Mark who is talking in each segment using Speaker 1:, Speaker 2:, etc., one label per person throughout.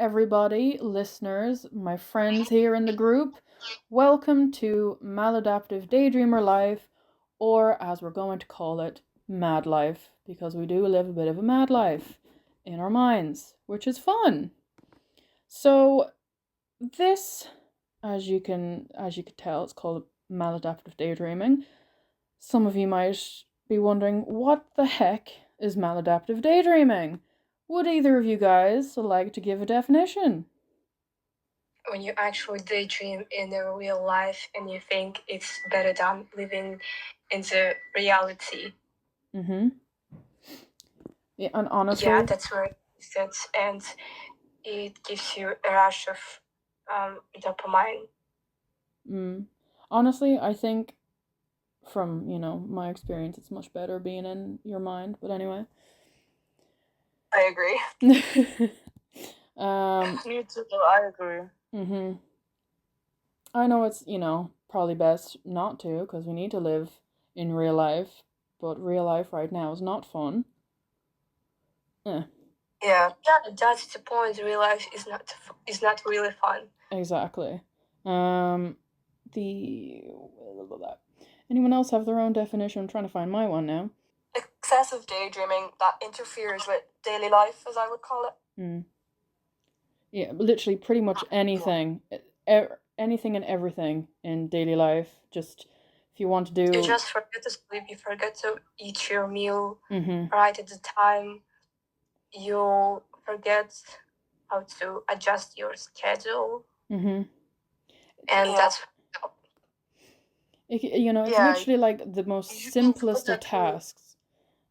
Speaker 1: everybody, listeners, my friends here in the group. Welcome to Maladaptive Daydreamer Life, or as we're going to call it, Mad Life, because we do live a bit of a mad life in our minds, which is fun. So this, as you can tell, it's called Maladaptive Daydreaming. Some of you might be wondering, what the heck is maladaptive daydreaming? Would either of you guys like to give a definition?
Speaker 2: When you actually daydream in the real life and you think it's better than living in the reality.
Speaker 1: Mm-hmm. Yeah, and honestly...
Speaker 2: Yeah, that's where it sits, and it gives you a rush of dopamine.
Speaker 1: Honestly, I think from, my experience, it's much better being in your mind. But anyway.
Speaker 2: I agree.
Speaker 3: Me too, I agree.
Speaker 1: Mm-hmm. I know it's, probably best not to, because we need to live in real life, but real life right now is not fun.
Speaker 2: Yeah, that's the point. Real life is not really fun.
Speaker 1: Exactly. Anyone else have their own definition? I'm trying to find my one now.
Speaker 2: Excessive daydreaming that interferes with daily life, as I would call it.
Speaker 1: Yeah, literally pretty much anything. Anything and everything in daily life. Just, if you want to do...
Speaker 2: You just forget to sleep, you forget to eat your meal
Speaker 1: Mm-hmm.
Speaker 2: right at the time. You forget how to adjust your schedule.
Speaker 1: Mm-hmm.
Speaker 2: And that's...
Speaker 1: It's literally like the most simplest of tasks.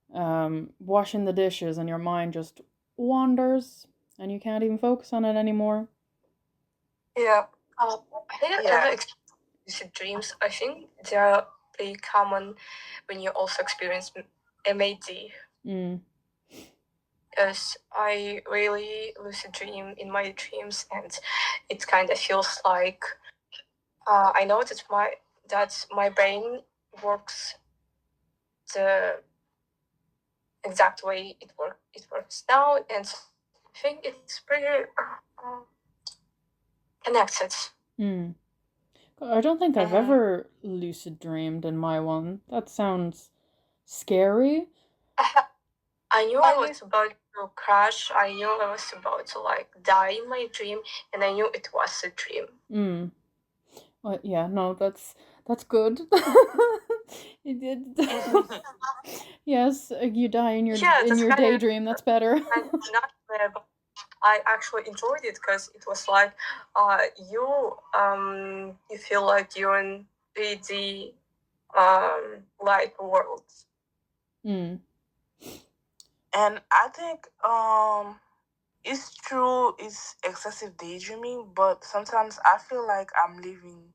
Speaker 1: Washing the dishes, and your mind just wanders, and you can't even focus on it anymore.
Speaker 2: Yeah. I didn't ever experience lucid dreams. I think they are pretty common when you also experience MAD. Because I really lucid dream in my dreams, and it kind of feels like I know that my brain works the exact way it works now, and I think it's pretty connected.
Speaker 1: I don't think I've ever lucid dreamed in my one. That sounds scary.
Speaker 2: I knew I was about to crash. I knew I was about to die in my dream, and I knew it was a dream.
Speaker 1: Well, yeah, no, that's good. It did. Yes, you die in your daydream. That's better.
Speaker 2: Not bad, but I actually enjoyed it because it was like you feel like you're in 3D light worlds.
Speaker 3: And I think it's true, it's excessive daydreaming, but sometimes I feel like I'm living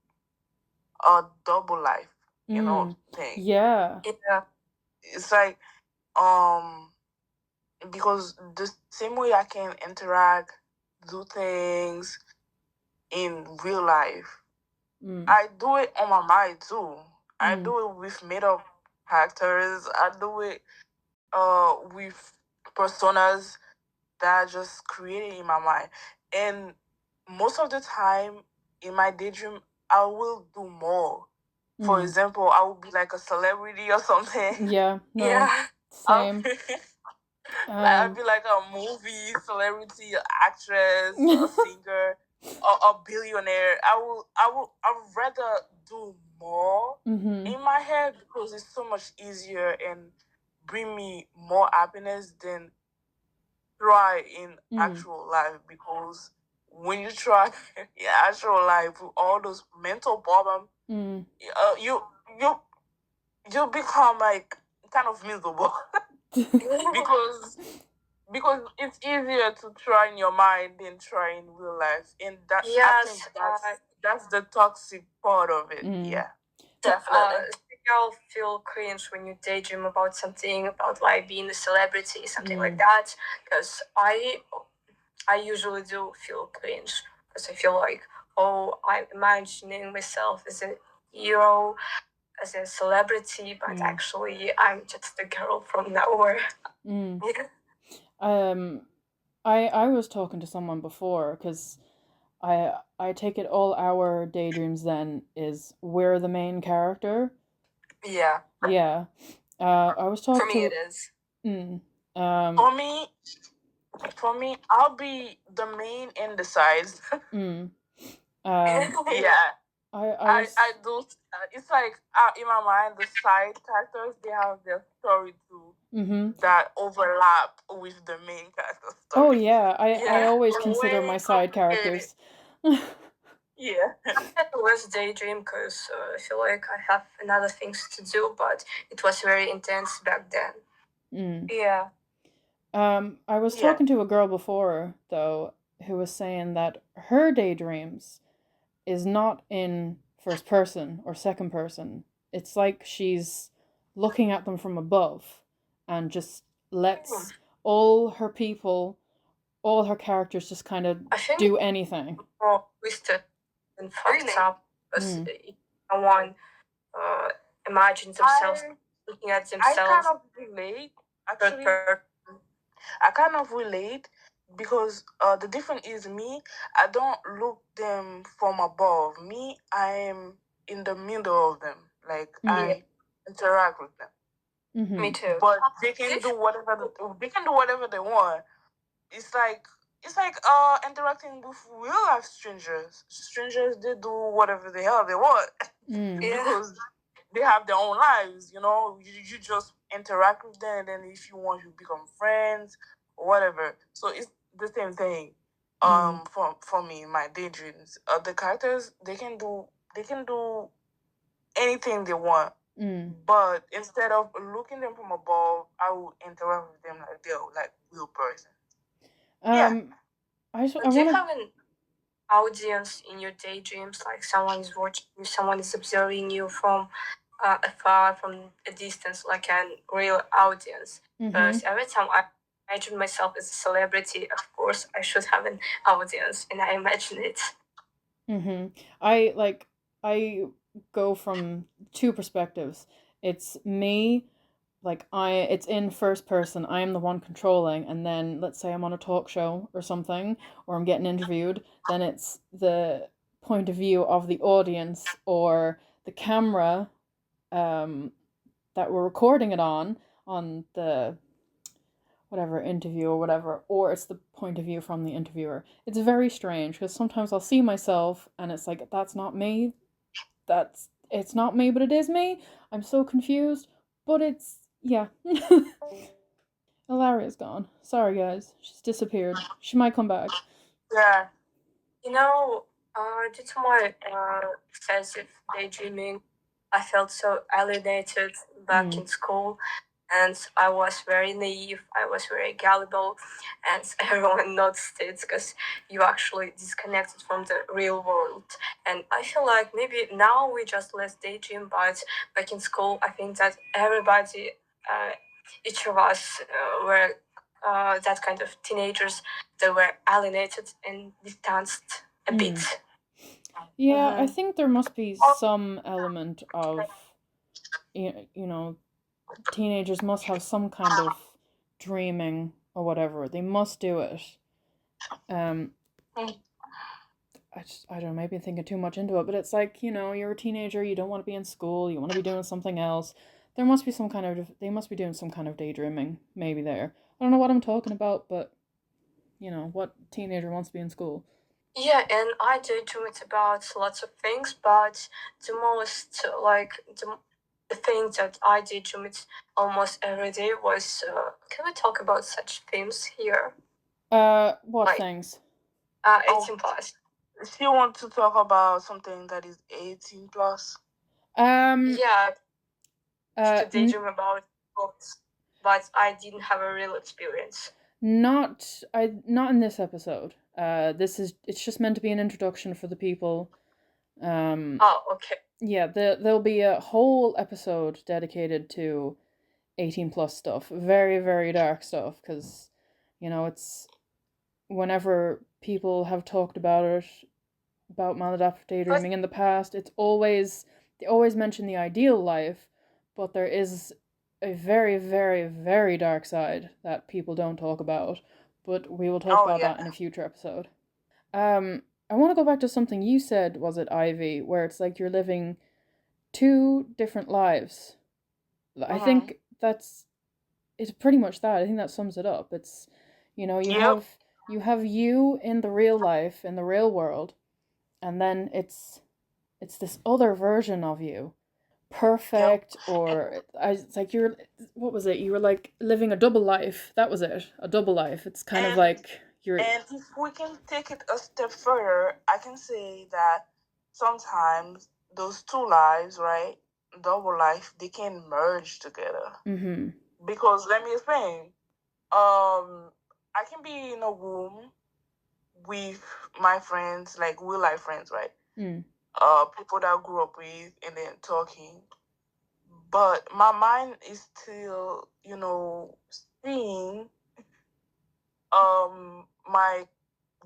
Speaker 3: a double life, thing.
Speaker 1: Yeah.
Speaker 3: It's like because the same way I can interact, do things in real life, I do it on my mind too. I do it with made up characters. I do it with personas that I just created in my mind. And most of the time in my daydream, I will do more. For example, I will be like a celebrity or something.
Speaker 1: Yeah. No,
Speaker 3: yeah.
Speaker 1: Same.
Speaker 3: I'd be like a movie celebrity, actress, a singer, a billionaire. I would rather do more in my head because it's so much easier and bring me more happiness than try in actual life. Because when you try in actual life with all those mental problems, you become like kind of miserable because it's easier to try in your mind than try in real life, and I think that's the toxic part of it. Yeah, definitely.
Speaker 2: I'll feel cringe when you daydream about something, about being a celebrity, something like that, because I usually do feel cringe because I feel like, oh, I'm imagining myself as a hero, as a celebrity, but actually I'm just a girl from nowhere.
Speaker 1: I was talking to someone before because I take it all our daydreams then is we're the main character.
Speaker 2: Yeah.
Speaker 1: Yeah. I was talking
Speaker 2: For me, it is.
Speaker 3: For me, I'll be the main and the sides. Yeah. I do. It's like in my mind, the side characters they have their story too that overlap with the main character story.
Speaker 1: Oh yeah, I always consider my side characters.
Speaker 2: Yeah. I was daydream because I feel like I have another things to do, but it was very intense back then. Yeah.
Speaker 1: I was talking to a girl before though who was saying that her daydreams is not in first person or second person. It's like she's looking at them from above and just lets all her people, all her characters just kind of do anything.
Speaker 2: Oh, twisted and fucked up because someone imagines themselves looking at themselves.
Speaker 3: I kind of relate, actually. I kind of relate because the difference is me, I don't look them from above. Me, I am in the middle of them. Like I interact with them.
Speaker 2: Me too.
Speaker 3: But they can do whatever they want. It's like interacting with real life strangers. Strangers they do whatever the hell they want because they have their own lives. You just interact with them, and then if you want, you become friends or whatever. So it's the same thing. For me, my daydreams, the characters they can do anything they want. But instead of looking them from above, I will interact with them like they're like real person.
Speaker 2: Do you have an audience in your daydreams? Like someone is watching you, someone is observing you from afar, from a distance, like a real audience. Because every time I imagine myself as a celebrity, of course, I should have an audience, and I imagine it.
Speaker 1: I go from two perspectives. It's me, like it's in first person. I am the one controlling, and then let's say I'm on a talk show or something, or I'm getting interviewed, then it's the point of view of the audience or the camera that we're recording it on the whatever interview or whatever, or it's the point of view from the interviewer. It's very strange because sometimes I'll see myself and it's like that's not me. It's not me, but it is me. I'm so confused, but it's yeah. Ilaria's gone. Sorry guys, she's disappeared. She might come back.
Speaker 3: Yeah.
Speaker 2: Due to my excessive daydreaming, I felt so alienated back in school, and I was very naive. I was very gullible, and everyone noticed it because you actually disconnected from the real world. And I feel like maybe now we just less daydream, but back in school, I think that everybody, each of us, were that kind of teenagers that were alienated and distanced a bit.
Speaker 1: Yeah, I think there must be some element of, teenagers must have some kind of dreaming or whatever. They must do it. I don't know, maybe I'm thinking too much into it, but it's like, you're a teenager, you don't want to be in school, you want to be doing something else. They must be doing some kind of daydreaming, maybe there. I don't know what I'm talking about, but, what teenager wants to be in school?
Speaker 2: Yeah, and I daydream about lots of things, but the most, the thing that I daydream almost every day was, can we talk about such themes here?
Speaker 1: What things?
Speaker 2: 18 plus.
Speaker 3: If you want to talk about something that is 18 plus?
Speaker 2: Yeah. To daydream about books, but I didn't have a real experience.
Speaker 1: Not in this episode. It's just meant to be an introduction for the people.
Speaker 2: Okay.
Speaker 1: Yeah, there'll be a whole episode dedicated to 18 plus stuff. Very, very dark stuff, because, it's whenever people have talked about it, about maladaptive daydreaming in the past, they always mention the ideal life, but there is a very, very, very dark side that people don't talk about. but we will talk about that in a future episode. I want to go back to something you said, was it, Ivy, where it's like you're living two different lives. I think it's pretty much that. I think that sums it up. It's, you know, you have you in the real life, in the real world, and then it's this other version of you, perfect, or it's like you're, what was it? You were like living a double life. That was it, a double life. It's kind of like you're.
Speaker 3: And if we can take it a step further, I can say that sometimes those two lives, right, double life, they can merge together.
Speaker 1: Mm-hmm.
Speaker 3: Because let me explain. I can be in a room with my friends, like real life friends, right? People that I grew up with, and then talking. But my mind is still, you know, seeing my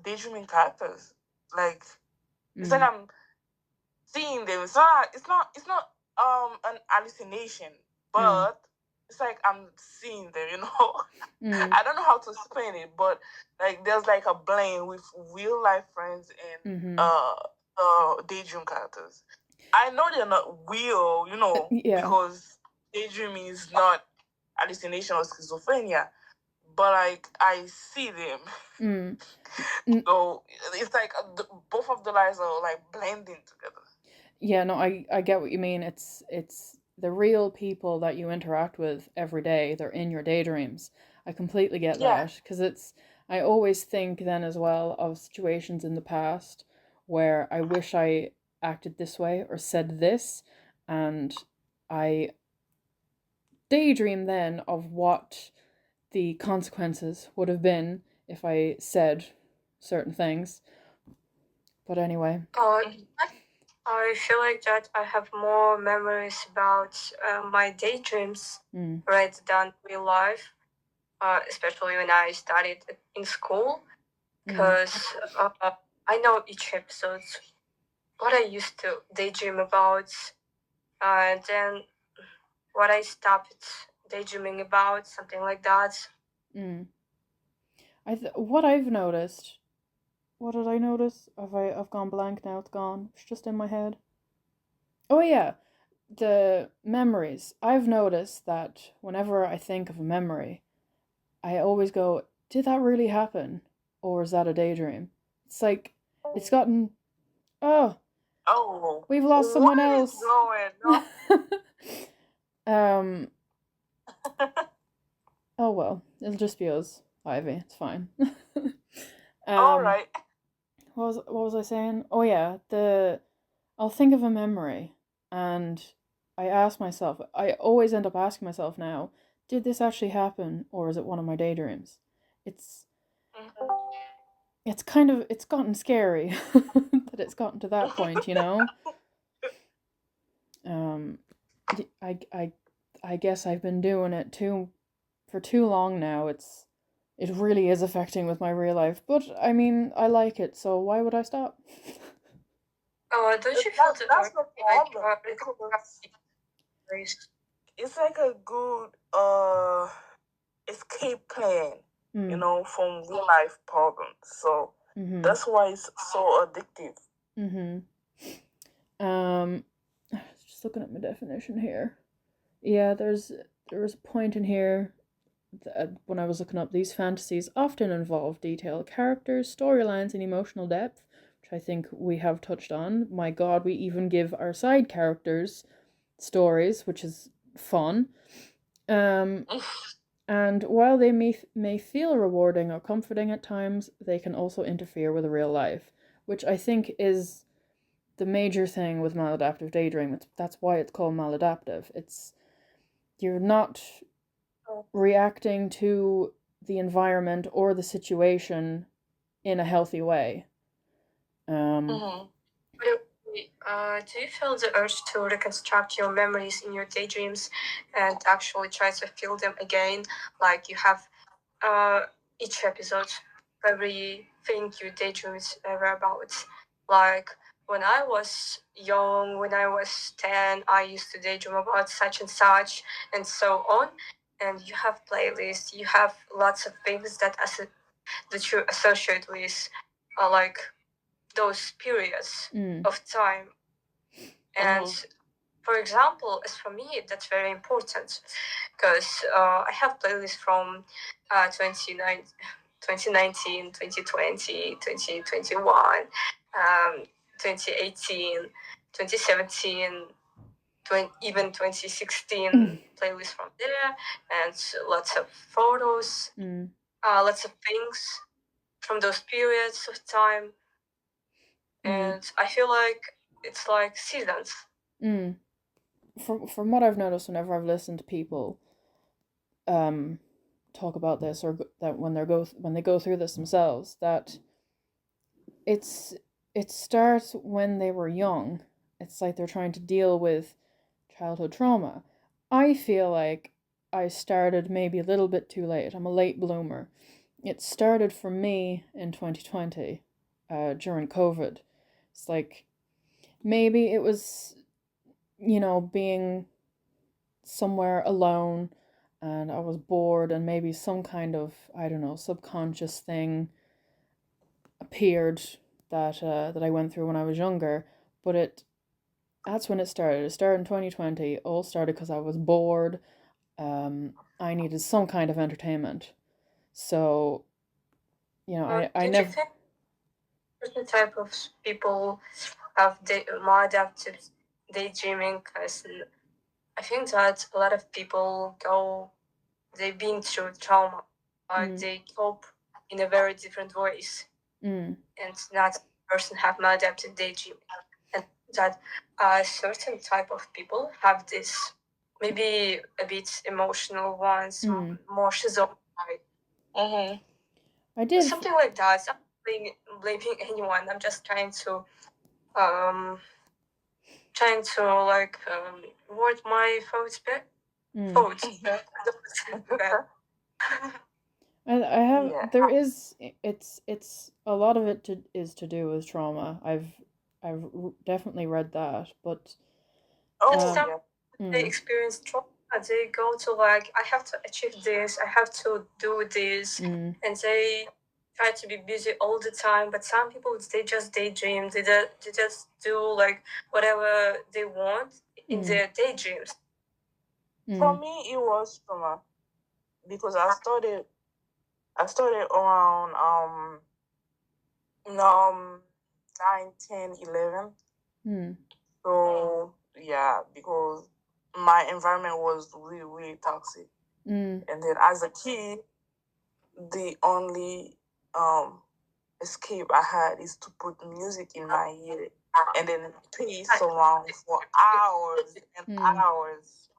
Speaker 3: daydreaming characters. Like it's like I'm seeing them. It's not an hallucination, but it's like I'm seeing them, you know. I don't know how to explain it, but like there's like a blend with real life friends and daydream characters. I know they're not real, you know, because daydreaming is not hallucination or schizophrenia, but like I see them. So it's like both of the lives are like blending together.
Speaker 1: Yeah, no, I get what you mean. It's the real people that you interact with every day. They're in your daydreams. I completely get that, because it's, I always think then as well of situations in the past where I wish I acted this way or said this, and I daydream then of what the consequences would have been if I said certain things. But anyway.
Speaker 2: I feel like that I have more memories about my daydreams rather than real life, especially when I studied in school, because I know each episode, what I used to daydream about, and then what I stopped daydreaming about, something like that.
Speaker 1: What I've noticed, what did I notice? I've gone blank now, it's gone. It's just in my head. Oh yeah, the memories. I've noticed that whenever I think of a memory, I always go, did that really happen? Or is that a daydream? It's like, it's gotten, we've lost someone else. Oh well, it'll just be us, Ivy. It's fine.
Speaker 3: All right.
Speaker 1: What was I saying? Oh yeah, I'll think of a memory, and I ask myself. I always end up asking myself now: did this actually happen, or is it one of my daydreams? It's kind of, it's gotten scary that it's gotten to that point, you know. I guess I've been doing it for too long now. It really is affecting with my real life, but I mean, I like it, so why would I stop?
Speaker 2: Don't you feel
Speaker 3: that's the problem? It's like a good escape plan, you know, from real life problems. So that's why it's so addictive.
Speaker 1: Just looking at my definition here. Yeah, there was a point in here when I was looking up, these fantasies often involve detailed characters, storylines, and emotional depth, which I think we have touched on. My God, we even give our side characters stories, which is fun. And while they may feel rewarding or comforting at times, they can also interfere with real life, which I think is the major thing with maladaptive daydreaming. That's why it's called maladaptive. You're not reacting to the environment or the situation in a healthy way.
Speaker 2: Do you feel the urge to reconstruct your memories in your daydreams and actually try to feel them again? Like you have each episode, everything you daydream ever about. Like when I was young, when I was 10, I used to daydream about such and such and so on. And you have playlists, you have lots of things that that you associate with like those periods of time. And for example, as for me, that's very important because I have playlists from 2019, 2020, 2021, 2018, 2017, even 2016 playlists from there, and lots of photos, lots of things from those periods of time. And I feel like it's like seasons.
Speaker 1: From what I've noticed whenever I've listened to people talk about this, or that when they go through this themselves, that it starts when they were young. It's like they're trying to deal with childhood trauma. I feel like I started maybe a little bit too late. I'm a late bloomer. It started for me in 2020 during COVID. It's like maybe it was, being somewhere alone and I was bored, and maybe some kind of, I don't know, subconscious thing appeared that I went through when I was younger. But that's when it started. It started in 2020. It all started because I was bored. I needed some kind of entertainment. So, I never.
Speaker 2: You think certain type of people have maladaptive daydreaming? Because I think that a lot of people they've been through trauma. They cope in a very different ways. And not person have maladaptive daydreaming. And that a certain type of people have this, maybe a bit emotional ones, more schizophrenic.
Speaker 1: I did
Speaker 2: something like that. I'm not blaming anyone. I'm just trying to like word my thoughts back. Thoughts.
Speaker 1: I have there is it's a lot of it is to do with trauma. I've definitely read that, but
Speaker 2: they experience trauma. They go to like, I have to achieve this, I have to do this, and they try to be busy all the time. But some people, they just daydream. They just do like whatever they want in their daydreams.
Speaker 3: For me, it was trauma because I started around 9, 10, 11. So yeah, because my environment was really, really toxic. And then as a kid, the only escape I had is to put music in my ear and then pace around for hours and hours.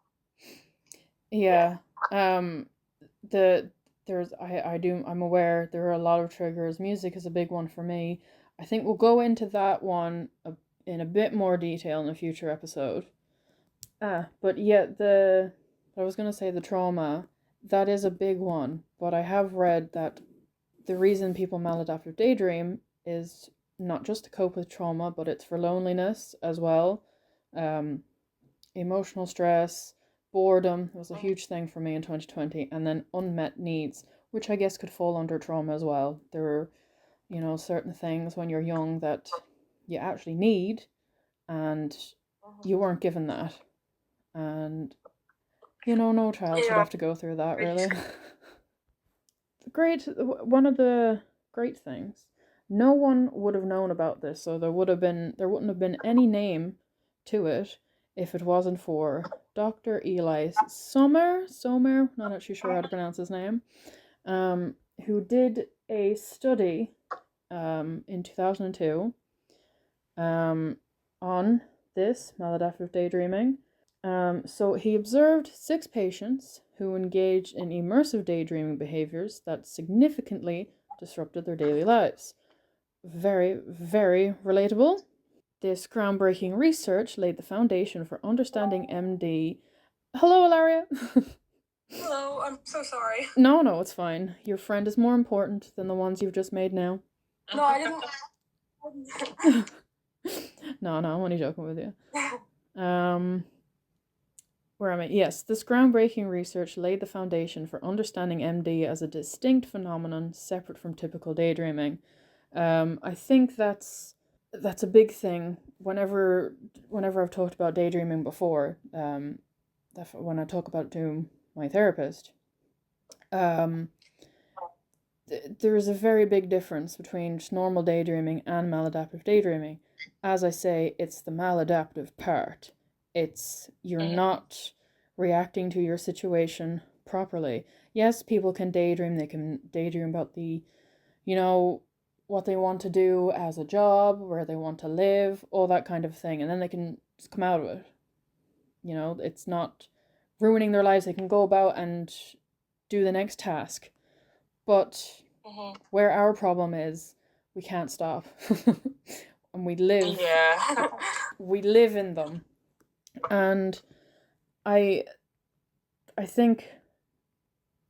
Speaker 1: Yeah. I'm aware there are a lot of triggers. Music is a big one for me. I think we'll go into that one in a bit more detail in a future episode. But yeah, I was gonna say the trauma, that is a big one. But I have read that the reason people maladaptive daydream is not just to cope with trauma, but it's for loneliness as well. Emotional stress, boredom was a huge thing for me in 2020, and then unmet needs, which I guess could fall under trauma as well. There are, certain things when you're young that you actually need, and you weren't given that. And, no child should have to go through that, really. One of the great things, no one would have known about this, so there wouldn't have been any name to it if it wasn't for Dr. Eli Sommer, not actually sure how to pronounce his name, who did a study in 2002 on this maladaptive daydreaming. So he observed 6 patients who engaged in immersive daydreaming behaviors that significantly disrupted their daily lives. Very, very relatable. This groundbreaking research laid the foundation for understanding MD. Hello, Ilaria.
Speaker 2: Hello, I'm so sorry.
Speaker 1: No, it's fine. Your friend is more important than the ones you've just made now.
Speaker 2: No, I didn't.
Speaker 1: No, I'm only joking with you. where am I? Yes, this groundbreaking research laid the foundation for understanding MD as a distinct phenomenon separate from typical daydreaming. I think that's a big thing. Whenever I've talked about daydreaming before, when I talk about it to my therapist, there is a very big difference between just normal daydreaming and maladaptive daydreaming. As I say, it's the maladaptive part. It's you're not reacting to your situation properly. Yes, people can daydream. They can daydream about what they want to do as a job, where they want to live, all that kind of thing, and then they can just come out of it. It's not ruining their lives. They can go about and do the next task. But where our problem is, we can't stop. And we live.
Speaker 3: Yeah.
Speaker 1: We live in them. And I think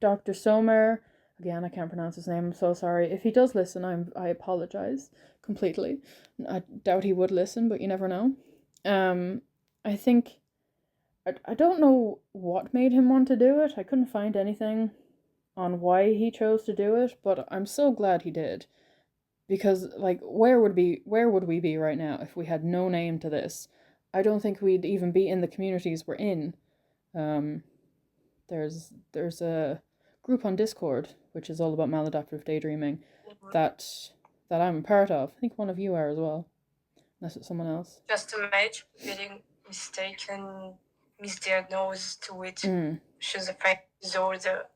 Speaker 1: Dr. Sommer, again, I can't pronounce his name, I'm so sorry. If he does listen, I apologize completely. I doubt he would listen, but you never know. I think, I don't know what made him want to do it. I couldn't find anything on why he chose to do it, but I'm so glad he did. Because, like, where would we be right now if we had no name to this? I don't think we'd even be in the communities we're in. There's a group on Discord which is all about maladaptive daydreaming that I'm a part of. I think one of you are as well. Unless it's someone else.
Speaker 2: Just imagine getting misdiagnosed with schizophrenia disorder.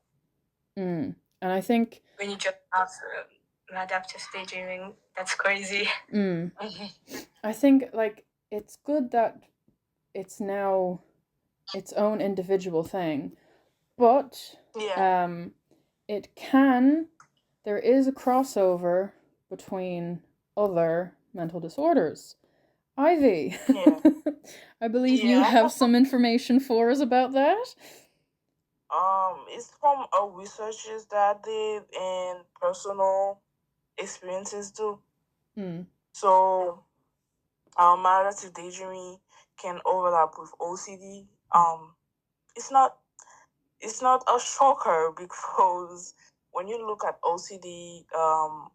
Speaker 1: And I think
Speaker 2: when you just have maladaptive daydreaming, that's crazy.
Speaker 1: I think, like, it's good that it's now its own individual thing, but there is a crossover between other mental disorders. Ivy, I believe you have some information for us about that.
Speaker 3: It's from researches that I did and personal experiences too. So, maladaptive daydreaming can overlap with OCD. It's not a shocker because when you look at OCD,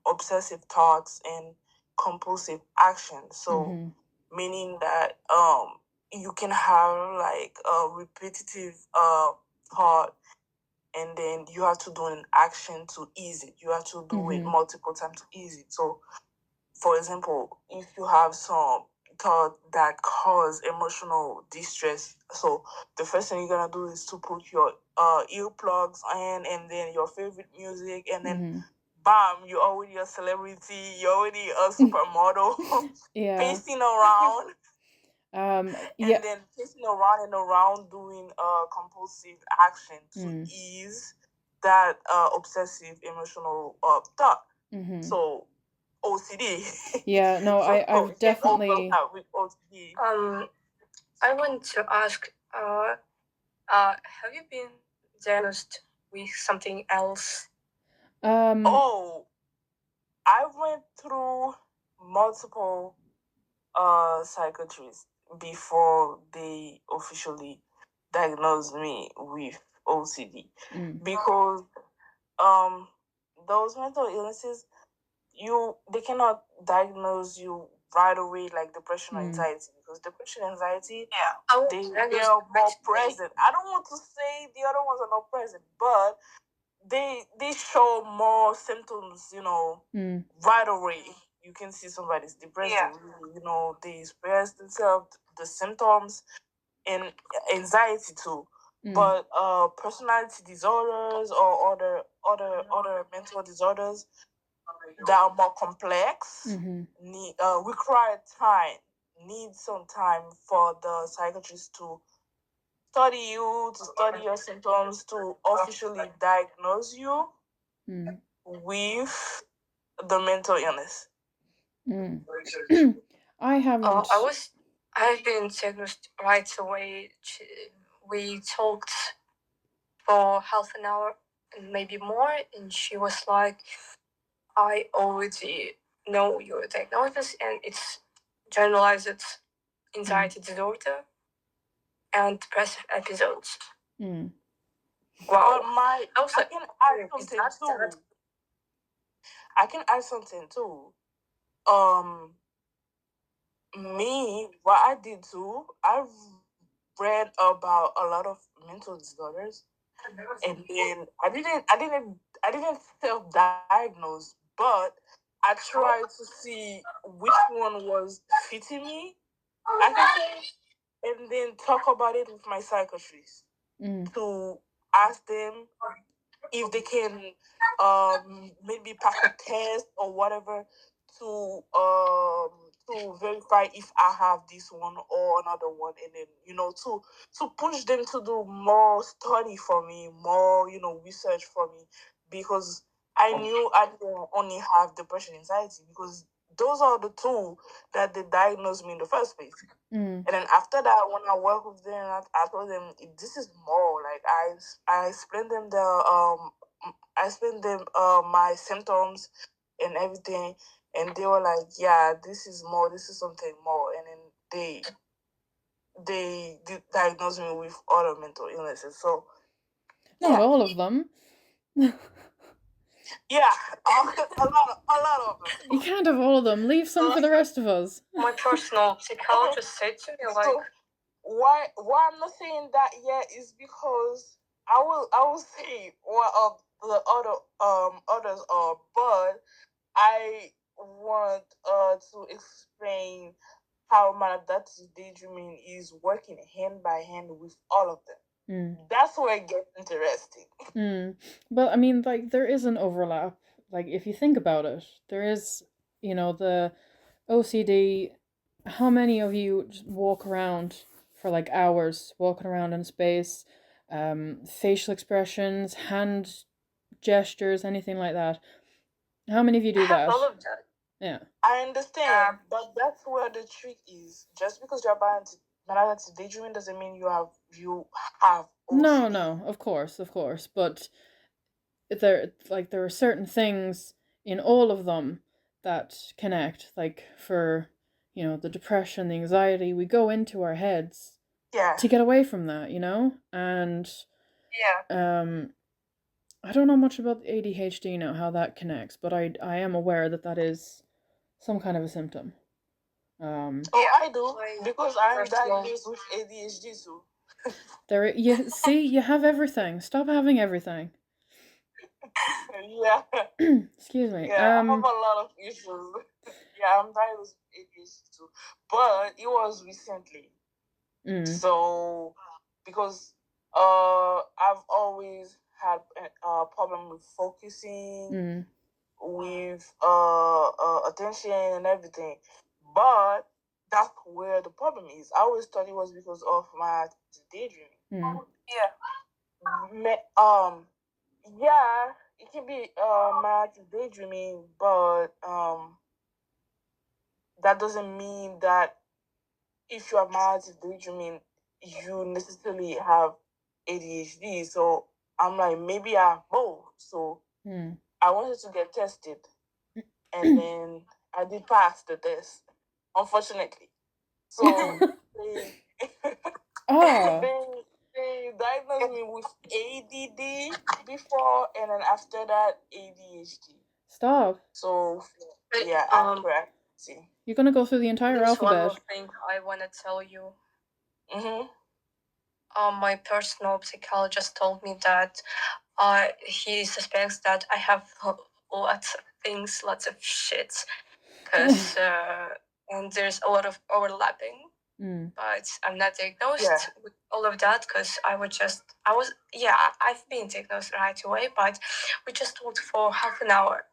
Speaker 3: obsessive thoughts and compulsive action, so meaning that you can have like a repetitive thought, and then you have to do an action to ease it. You have to do it multiple times to ease it. So, for example, if you have some thought that cause emotional distress, so the first thing you're gonna do is to put your earplugs in, and then your favorite music, and then bam, you're already a celebrity, you're already a supermodel, pacing around. And then pacing around and around doing compulsive action to ease that obsessive emotional thought. So OCD.
Speaker 1: Yeah, no, I've definitely.
Speaker 3: With OCD.
Speaker 2: I want to ask, have you been diagnosed with something else?
Speaker 3: I went through multiple psychiatrists before they officially diagnosed me with OCD, because those mental illnesses, they cannot diagnose you right away like depression or anxiety, because depression and anxiety, they are more present. I don't want to say the other ones are not present, but they show more symptoms, right away. You can see somebody's depressed, they express themselves, the symptoms, and anxiety too. But personality disorders or other mental disorders that are more complex require time, need some time for the psychiatrist to study you, to study your symptoms, to officially diagnose you with the mental illness.
Speaker 1: I haven't.
Speaker 2: I've been diagnosed right away. We talked for half an hour and maybe more, and she was like, I already know your diagnosis, and it's generalized anxiety disorder. and depressive episodes.
Speaker 3: Wow.
Speaker 2: But
Speaker 3: I can add something too. I can add something too. Me, what I did too, I've read about a lot of mental disorders, and then I didn't self-diagnose, but I tried to see which one was fitting me, I can say, and then talk about it with my psychiatrist to ask them if they can maybe pass a test or whatever to verify if I have this one or another one, and then to push them to do more study for me, more research for me, because I knew I didn't only have depression, anxiety, because those are the two that they diagnosed me in the first place. And then after that, when I work with them, I told them this is more like I explained them my symptoms and everything, and they were like, yeah, this is more, this is something more, and then they did diagnose me with other mental illnesses. So
Speaker 1: not all of them.
Speaker 3: Yeah, a lot of them.
Speaker 1: You can't have all of them. Leave some for the rest of us.
Speaker 2: My personal psychologist said to me, like,
Speaker 3: so why I'm not saying that yet is because I will say what of the others are, but I want to explain how maladaptive daydreaming is working hand by hand with all of them. That's where it gets interesting.
Speaker 1: But I mean, like, there is an overlap. Like, if you think about it, there is, the OCD. How many of you just walk around for like hours, walking around in space, facial expressions, hand gestures, anything like that? How many of you do that?
Speaker 2: All of that.
Speaker 1: Yeah.
Speaker 3: I understand, but that's where the trick is. Just because you're maladaptive daydreaming doesn't mean you have OCD.
Speaker 1: No, of course, but there are certain things in all of them that connect. Like for the depression, the anxiety, we go into our heads to get away from that, and I don't know much about ADHD now, how that connects, but I am aware that is some kind of a symptom.
Speaker 3: I do, because I'm diagnosed with ADHD too.
Speaker 1: You see, you have everything. Stop having everything.
Speaker 3: Yeah.
Speaker 1: Excuse me.
Speaker 3: Yeah, I have a lot of issues. Yeah, I'm diagnosed with ADHD too, but it was recently. So because I've always had a problem with focusing, with attention and everything, but that's where the problem is. I always thought it was because of my daydreaming. Yeah, it can be my daydreaming, but that doesn't mean that if you have maladaptive daydreaming, you necessarily have ADHD. So I'm like, maybe I have both. So I wanted to get tested, and then I did pass the test, unfortunately. So they diagnosed me with ADD before, and then after that, ADHD.
Speaker 1: Stop.
Speaker 3: So yeah, correct. See,
Speaker 1: you're gonna go through the entire alphabet.
Speaker 2: One more thing I want to tell you. My personal psychologist told me that he suspects that I have lots of things, lots of shit, because and there's a lot of overlapping. But I'm not diagnosed with all of that because I've been diagnosed right away, but we just talked for half an hour,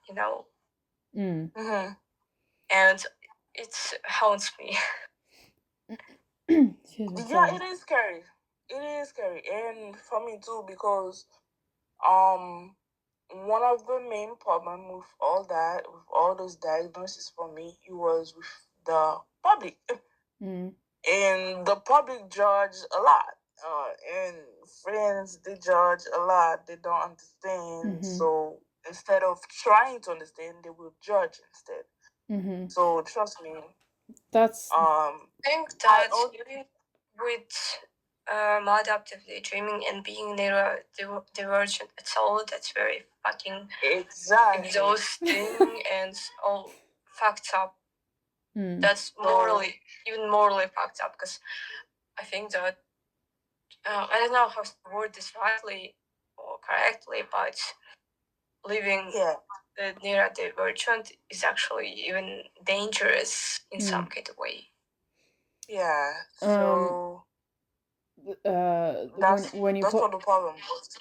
Speaker 2: and it haunts me.
Speaker 3: Yeah, it is scary. It is scary, and for me too, because one of the main problem with all that, with all those diagnoses for me, it was with the public. And the public judge a lot. And friends, they judge a lot. They don't understand. So instead of trying to understand, they will judge instead. So trust me.
Speaker 1: That's
Speaker 2: I think that with maladaptive daydreaming and being neurodivergent at all, that's very fucking exhausting and all fucked up. That's even morally fucked up, because I think that I don't know how to word this rightly or correctly, but living the neurodivergent is actually even dangerous in some kind of way.
Speaker 3: Yeah. So that's what the problem was.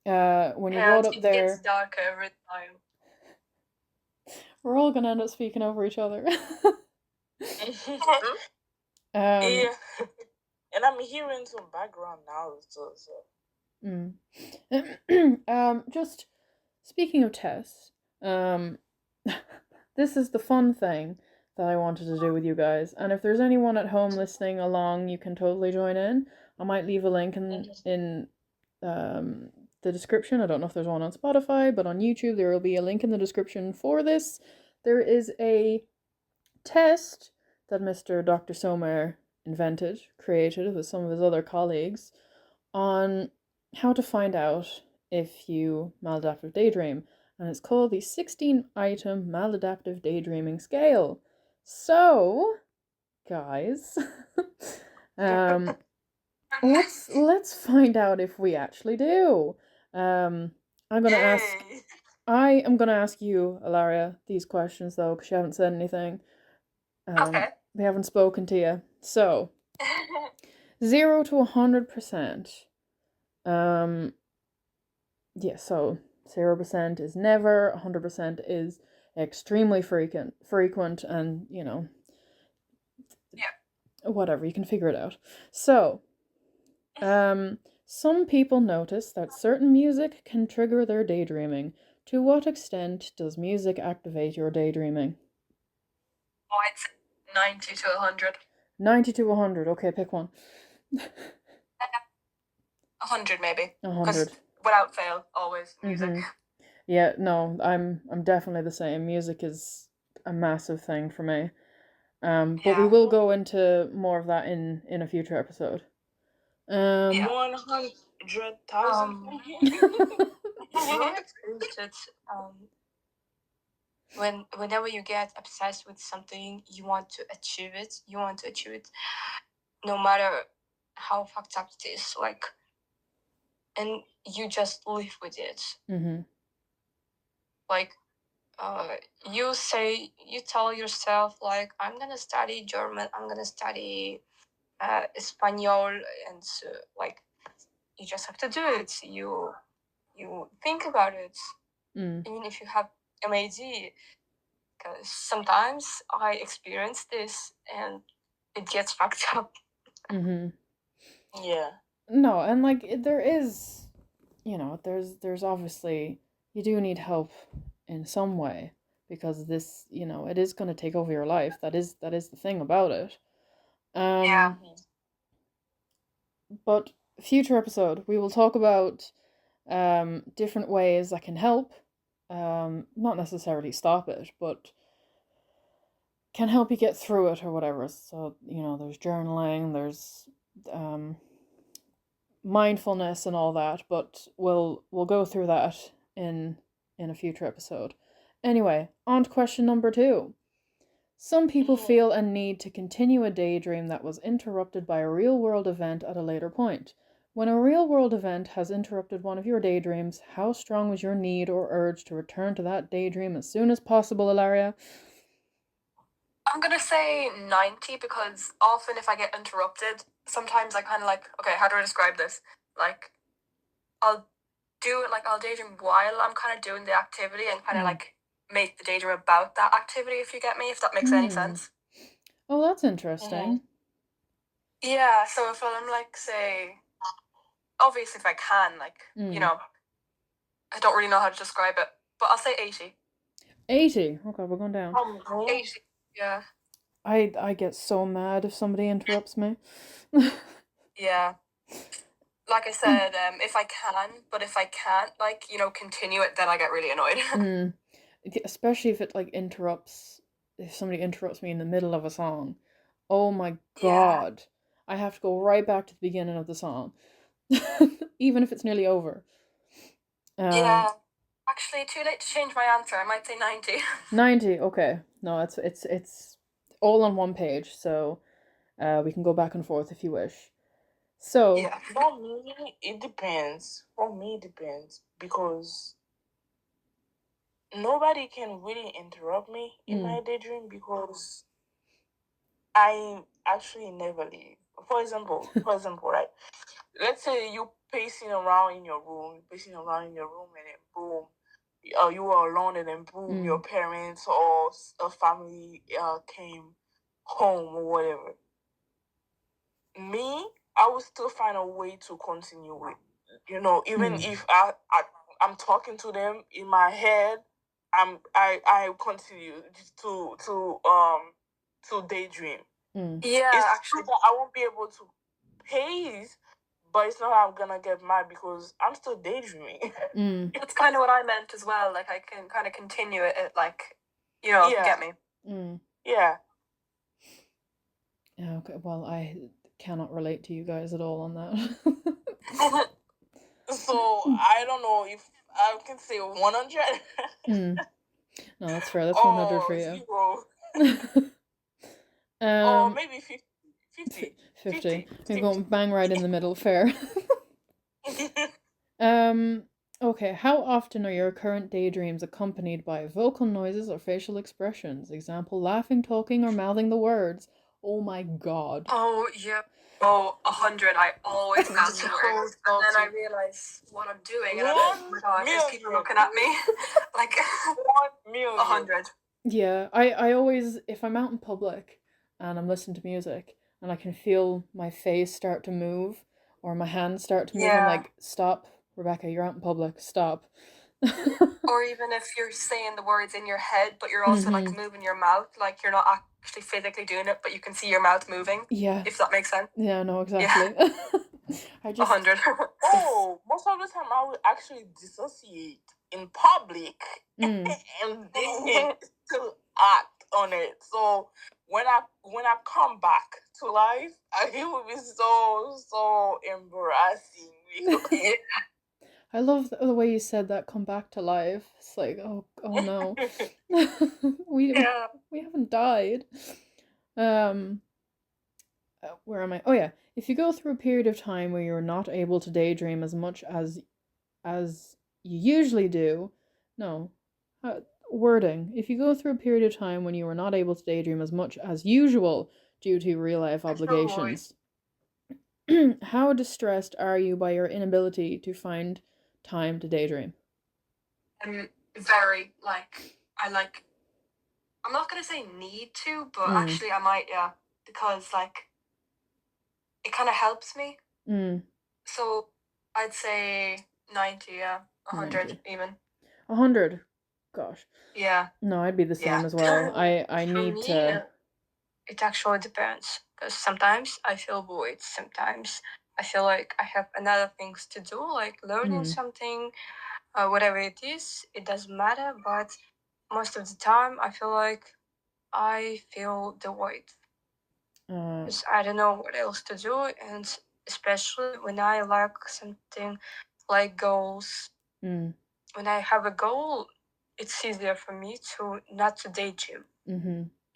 Speaker 3: Yeah.
Speaker 1: When you brought up
Speaker 2: it
Speaker 1: there,
Speaker 2: gets darker every time.
Speaker 1: We're all gonna end up speaking over each other.
Speaker 3: Yeah. And I'm hearing some background now, so.
Speaker 1: Just speaking of tests, this is the fun thing that I wanted to do with you guys. And if there's anyone at home listening along, you can totally join in. I might leave a link in the description. I don't know if there's one on Spotify, but on YouTube there will be a link in the description for this. There is a test that Mr. Dr. Sommer created with some of his other colleagues on how to find out if you maladaptive daydream, and it's called the 16-item maladaptive daydreaming scale. So, guys, let's find out if we actually do. I am gonna ask you, Ilaria, these questions though, because you haven't said anything.
Speaker 2: Okay.
Speaker 1: We haven't spoken to you. So, 0 to 100%. Yeah, so 0% is never, 100% is extremely frequent, and, you know, whatever, you can figure it out. So, some people notice that certain music can trigger their daydreaming. To what extent does music activate your daydreaming?
Speaker 2: Oh, I'd say 90 to 100.
Speaker 1: 90 to 100, okay, pick one.
Speaker 2: 100 maybe.
Speaker 1: 100.
Speaker 2: Without fail, always music.
Speaker 1: Yeah, no, I'm definitely the same. Music is a massive thing for me. But we will go into more of that in a future episode.
Speaker 3: 100,000.
Speaker 2: Whenever you get obsessed with something, you want to achieve it. No matter how fucked up it is, like, and you just live with it. Like, you tell yourself, like, I'm gonna study German, I'm gonna study Espanol, and like, you just have to do it. You think about it, even if you have MAD, because sometimes I experience this and it gets fucked up.
Speaker 3: Yeah.
Speaker 1: No, and like there is, you know, there's obviously, you do need help in some way, because this, you know, it is going to take over your life. That is the thing about it. But future episode, we will talk about different ways that can help, not necessarily stop it, but can help you get through it or whatever. So, you know, there's journaling, there's mindfulness and all that, but we'll go through that in a future episode. Anyway, on to question number 2. Some people feel a need to continue a daydream that was interrupted by a real-world event at a later point. When a real-world event has interrupted one of your daydreams, how strong was your need or urge to return to that daydream as soon as possible, Ilaria?
Speaker 2: I'm gonna say 90, because often if I get interrupted, sometimes I kind of like, okay, how do I describe this? Like, I'll do it, like, I'll daydream while I'm kind of doing the activity, and kind of like make the daydream about that activity, if you get me, if that makes any sense.
Speaker 1: Oh, that's interesting.
Speaker 2: Yeah, so if I'm like, say, obviously if I can, like, you know, I don't really know how to describe it, but I'll say 80. 80?
Speaker 1: Okay, we're going down.
Speaker 2: 80, yeah.
Speaker 1: I get so mad if somebody interrupts me.
Speaker 2: Yeah. Like I said, if I can, but if I can't, like, you know, continue it, then I get really annoyed.
Speaker 1: Especially if it, like, if somebody interrupts me in the middle of a song. Oh my god. I have to go right back to the beginning of the song, even if it's nearly over.
Speaker 2: Yeah. Actually, too late to change my answer. I might say 90.
Speaker 1: 90. Okay. No, it's all on one page, so we can go back and forth if you wish. So
Speaker 3: yeah, for me it depends. Because nobody can really interrupt me in my daydream because I actually never leave. For example, right? Let's say you pacing around in your room, and then boom, you were alone, and then boom, your parents or a family came home or whatever. Me, I will still find a way to continue with, even if I'm talking to them in my head, I continue to daydream.
Speaker 2: Yeah,
Speaker 3: it's
Speaker 2: actually,
Speaker 3: true that I won't be able to pace, but it's not I'm gonna get mad because I'm still daydreaming.
Speaker 2: That's kind of what I meant as well. Like, I can kind of continue it, like, you know, if you get me.
Speaker 3: Yeah.
Speaker 1: Okay, well, I cannot relate to you guys at all on that.
Speaker 3: So I don't know if I can say 100.
Speaker 1: No, that's fair. That's 100 for you.
Speaker 3: 0. Or maybe
Speaker 1: 50. 50. You're going bang right in the middle. Fair. Okay, how often are your current daydreams accompanied by vocal noises or facial expressions? Example, laughing, talking, or mouthing the words. Oh my god.
Speaker 2: Oh, yeah. Oh, 100. I always mouth the words. And then I realize what I'm doing. And I'm like, oh my god, is people looking at me? Like, 100.
Speaker 1: Yeah, I always, if I'm out in public and I'm listening to music and I can feel my face start to move or my hands start to move, I'm like, stop, Rebecca, you're out in public, stop.
Speaker 2: Or even if you're saying the words in your head, but you're also like moving your mouth, like you're not actually physically doing it, but you can see your mouth moving.
Speaker 1: Yeah.
Speaker 2: If that makes sense.
Speaker 1: Yeah, no, exactly. I just
Speaker 2: 100.
Speaker 3: Most of the time I will actually dissociate in public and then still act on it. So when I come back to life, it will be so embarrassing.
Speaker 1: I love the way you said that, come back to life. It's like, oh no. we haven't died. Where am I? Oh yeah. If you go through a period of time where you're not able to daydream as much as you usually do, no. Wording. If you go through a period of time when you are not able to daydream as much as usual due to real life obligations, how distressed are you by your inability to find time to daydream?
Speaker 2: Very, like, I'm not gonna say need to, but actually I might, yeah, because like it kind of helps me. So I'd say 90, yeah, 100 90. Even.
Speaker 1: 100. Gosh.
Speaker 2: Yeah.
Speaker 1: No, I'd be the same as well. I need
Speaker 2: me,
Speaker 1: to.
Speaker 2: It actually depends, because sometimes I feel bored. Sometimes I feel like I have another things to do, like learning something, whatever it is. It doesn't matter, but most of the time I feel like I feel the weight. Because I don't know what else to do, and especially when I like something like goals. When I have a goal, it's easier for me to not to daydream.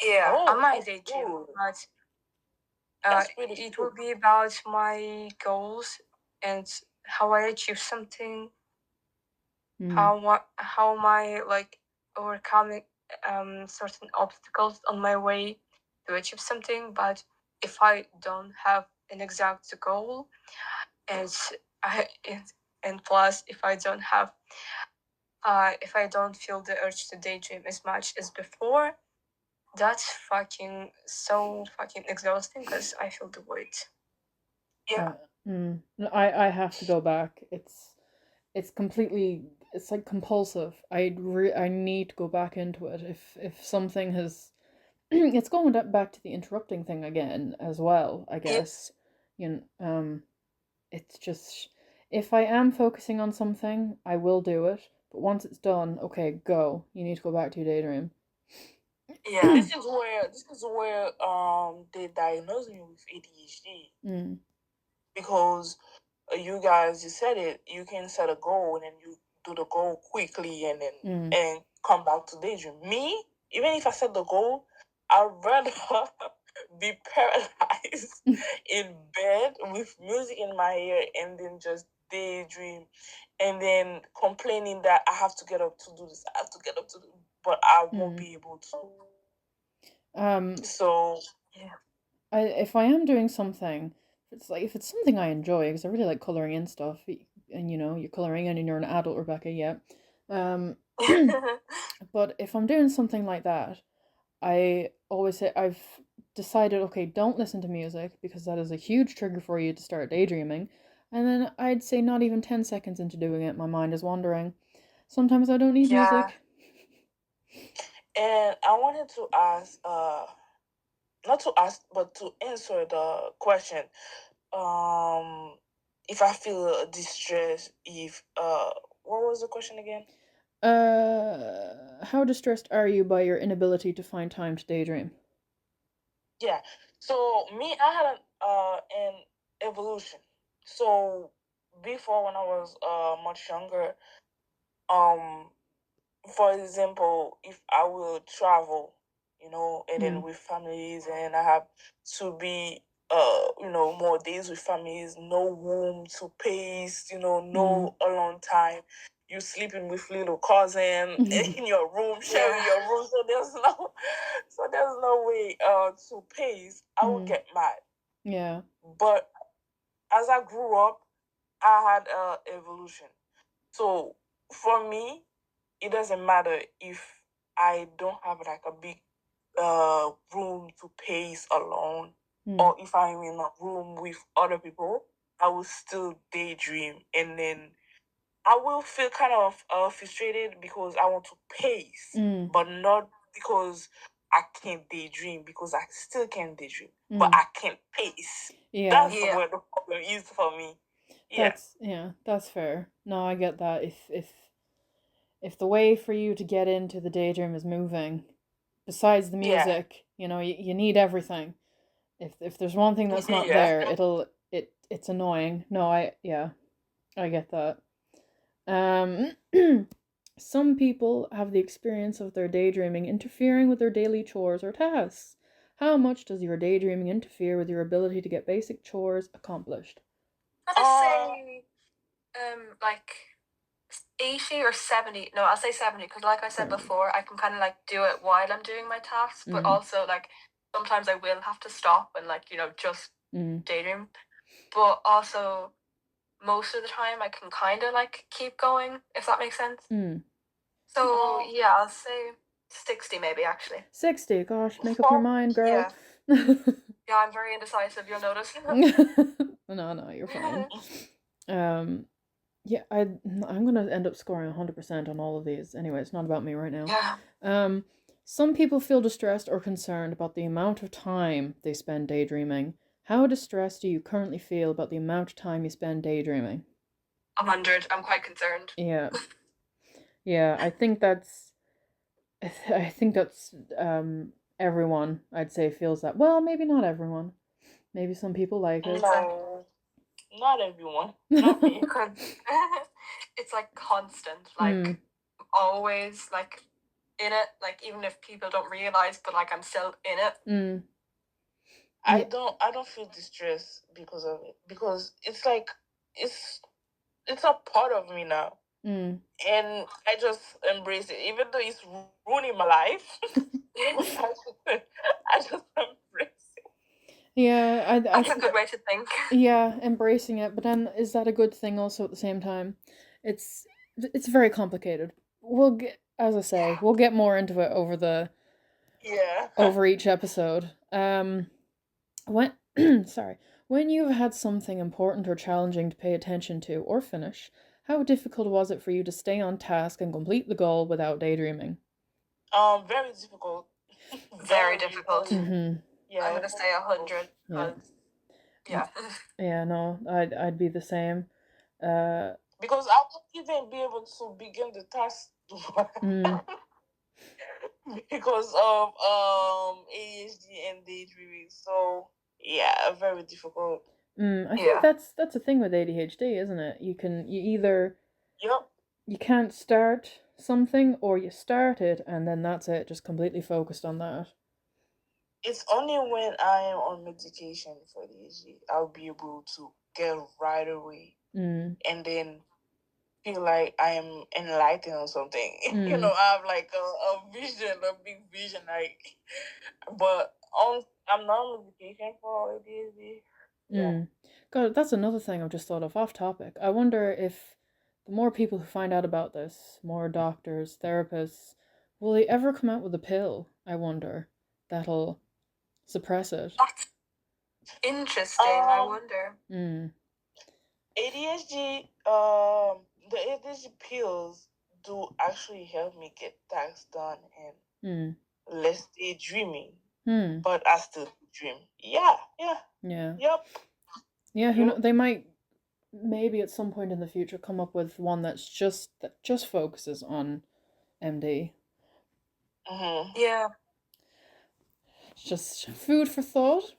Speaker 2: Yeah, I might daydream, but it will be about my goals and how I achieve something, how my like overcoming certain obstacles on my way to achieve something. But if I don't have an exact goal, and plus if I don't have if I don't feel the urge to daydream as much as before, that's so fucking exhausting because I feel the weight. Yeah.
Speaker 1: I have to go back. It's completely, it's like compulsive. I need to go back into it. If something has it's going back to the interrupting thing again as well, I guess. It's just, if I am focusing on something, I will do it. But once it's done, okay, go. You need to go back to your daydream.
Speaker 3: Yeah. This is where they diagnosed me with ADHD. Because you guys, you said it, you can set a goal and then you do the goal quickly and then and come back to daydream. Me, even if I set the goal, I'd rather be paralyzed in bed with music in my ear and then just daydream and then complaining that I have to get up to do this, I have to get up to do, but I won't be able to. So yeah.
Speaker 1: If I am doing something, if it's something I enjoy, because I really like coloring in stuff, and you're coloring in and you're an adult, Rebecca, yeah. But if I'm doing something like that, I always say I've decided, okay, don't listen to music because that is a huge trigger for you to start daydreaming. And then I'd say not even 10 seconds into doing it, my mind is wandering. Sometimes I don't need music.
Speaker 3: And I wanted to ask, not to ask, but to answer the question. If I feel distressed, what was the question again?
Speaker 1: How distressed are you by your inability to find time to daydream?
Speaker 3: Yeah. So me, I had an evolution. So before, when I was much younger, for example, if I will travel, and then with families, and I have to be, more days with families, no room to pace, no alone time. You sleeping with little cousin in your room, sharing your room, so there's no way to pace. I would get mad.
Speaker 1: Yeah.
Speaker 3: But as I grew up, I had evolution. So for me, it doesn't matter if I don't have like a big room to pace alone, or if I'm in a room with other people, I will still daydream, and then I will feel kind of frustrated because I want to pace, but not because I can't daydream, because I still can daydream, but I can't pace.
Speaker 1: Yeah.
Speaker 3: That's where the problem is for me.
Speaker 1: That's fair. No, I get that. If the way for you to get into the daydream is moving, besides the music, you need everything. If there's one thing that's not there, it's annoying. No, I get that. Some people have the experience of their daydreaming interfering with their daily chores or tasks. How much does your daydreaming interfere with your ability to get basic chores accomplished?
Speaker 2: I'd say, like 80 or 70. No, I'll say 70 because, like I said before, I can kind of like do it while I'm doing my tasks, but also like sometimes I will have to stop and just daydream. But also, most of the time, I can kind of like keep going, if that makes sense. So yeah, I'll say 60 maybe actually.
Speaker 1: 60, gosh, make up your mind, girl.
Speaker 2: Yeah, I'm very indecisive. You'll notice.
Speaker 1: No, you're fine. Yeah, I'm gonna end up scoring 100% on all of these. Anyway, it's not about me right now.
Speaker 2: Yeah.
Speaker 1: Some people feel distressed or concerned about the amount of time they spend daydreaming. How distressed do you currently feel about the amount of time you spend daydreaming?
Speaker 2: 100. I'm quite concerned.
Speaker 1: Yeah. Yeah, I think that's everyone, I'd say, feels that. Well, maybe not everyone. Maybe some people like it.
Speaker 3: No, not everyone. Not me.
Speaker 2: It's like constant, like always like in it, like even if people don't realize, but like I'm still in it.
Speaker 3: I don't feel distressed because of it, because it's like it's a part of me now. And I just embrace it, even though it's ruining my life. I just embrace it.
Speaker 1: Yeah,
Speaker 2: that's a good way to think.
Speaker 1: Yeah, embracing it, but then is that a good thing also at the same time? It's very complicated. We'll get, as I say, we'll get more into it over each episode. When sorry, when you've had something important or challenging to pay attention to or finish, how difficult was it for you to stay on task and complete the goal without daydreaming?
Speaker 3: Very difficult.
Speaker 2: Very difficult.
Speaker 1: Yeah.
Speaker 2: I'm gonna say 100. Yeah.
Speaker 1: Yeah, no, I'd be the same.
Speaker 3: Because I won't even be able to begin the task. because of ADHD and daydreaming. So yeah, very difficult.
Speaker 1: I think that's a thing with ADHD, isn't it? You either you can't start something or you start it and then that's it, just completely focused on that.
Speaker 3: It's only when I am on medication for ADHD I'll be able to get right away and then feel like I am enlightened or something. You know, I have like a vision, a big vision, like. But I'm not on medication for ADHD. Yeah.
Speaker 1: God, that's another thing I've just thought of off topic. I wonder if the more people who find out about this, more doctors, therapists, will they ever come out with a pill, I wonder, that'll suppress it?
Speaker 2: That's interesting, I wonder.
Speaker 3: ADHD, the ADHD pills do actually help me get tasks done and less daydreaming. But I still dream. Yeah. Yep.
Speaker 1: Yeah, they might maybe at some point in the future come up with one that just focuses on MD.
Speaker 2: Yeah.
Speaker 1: It's just food for thought.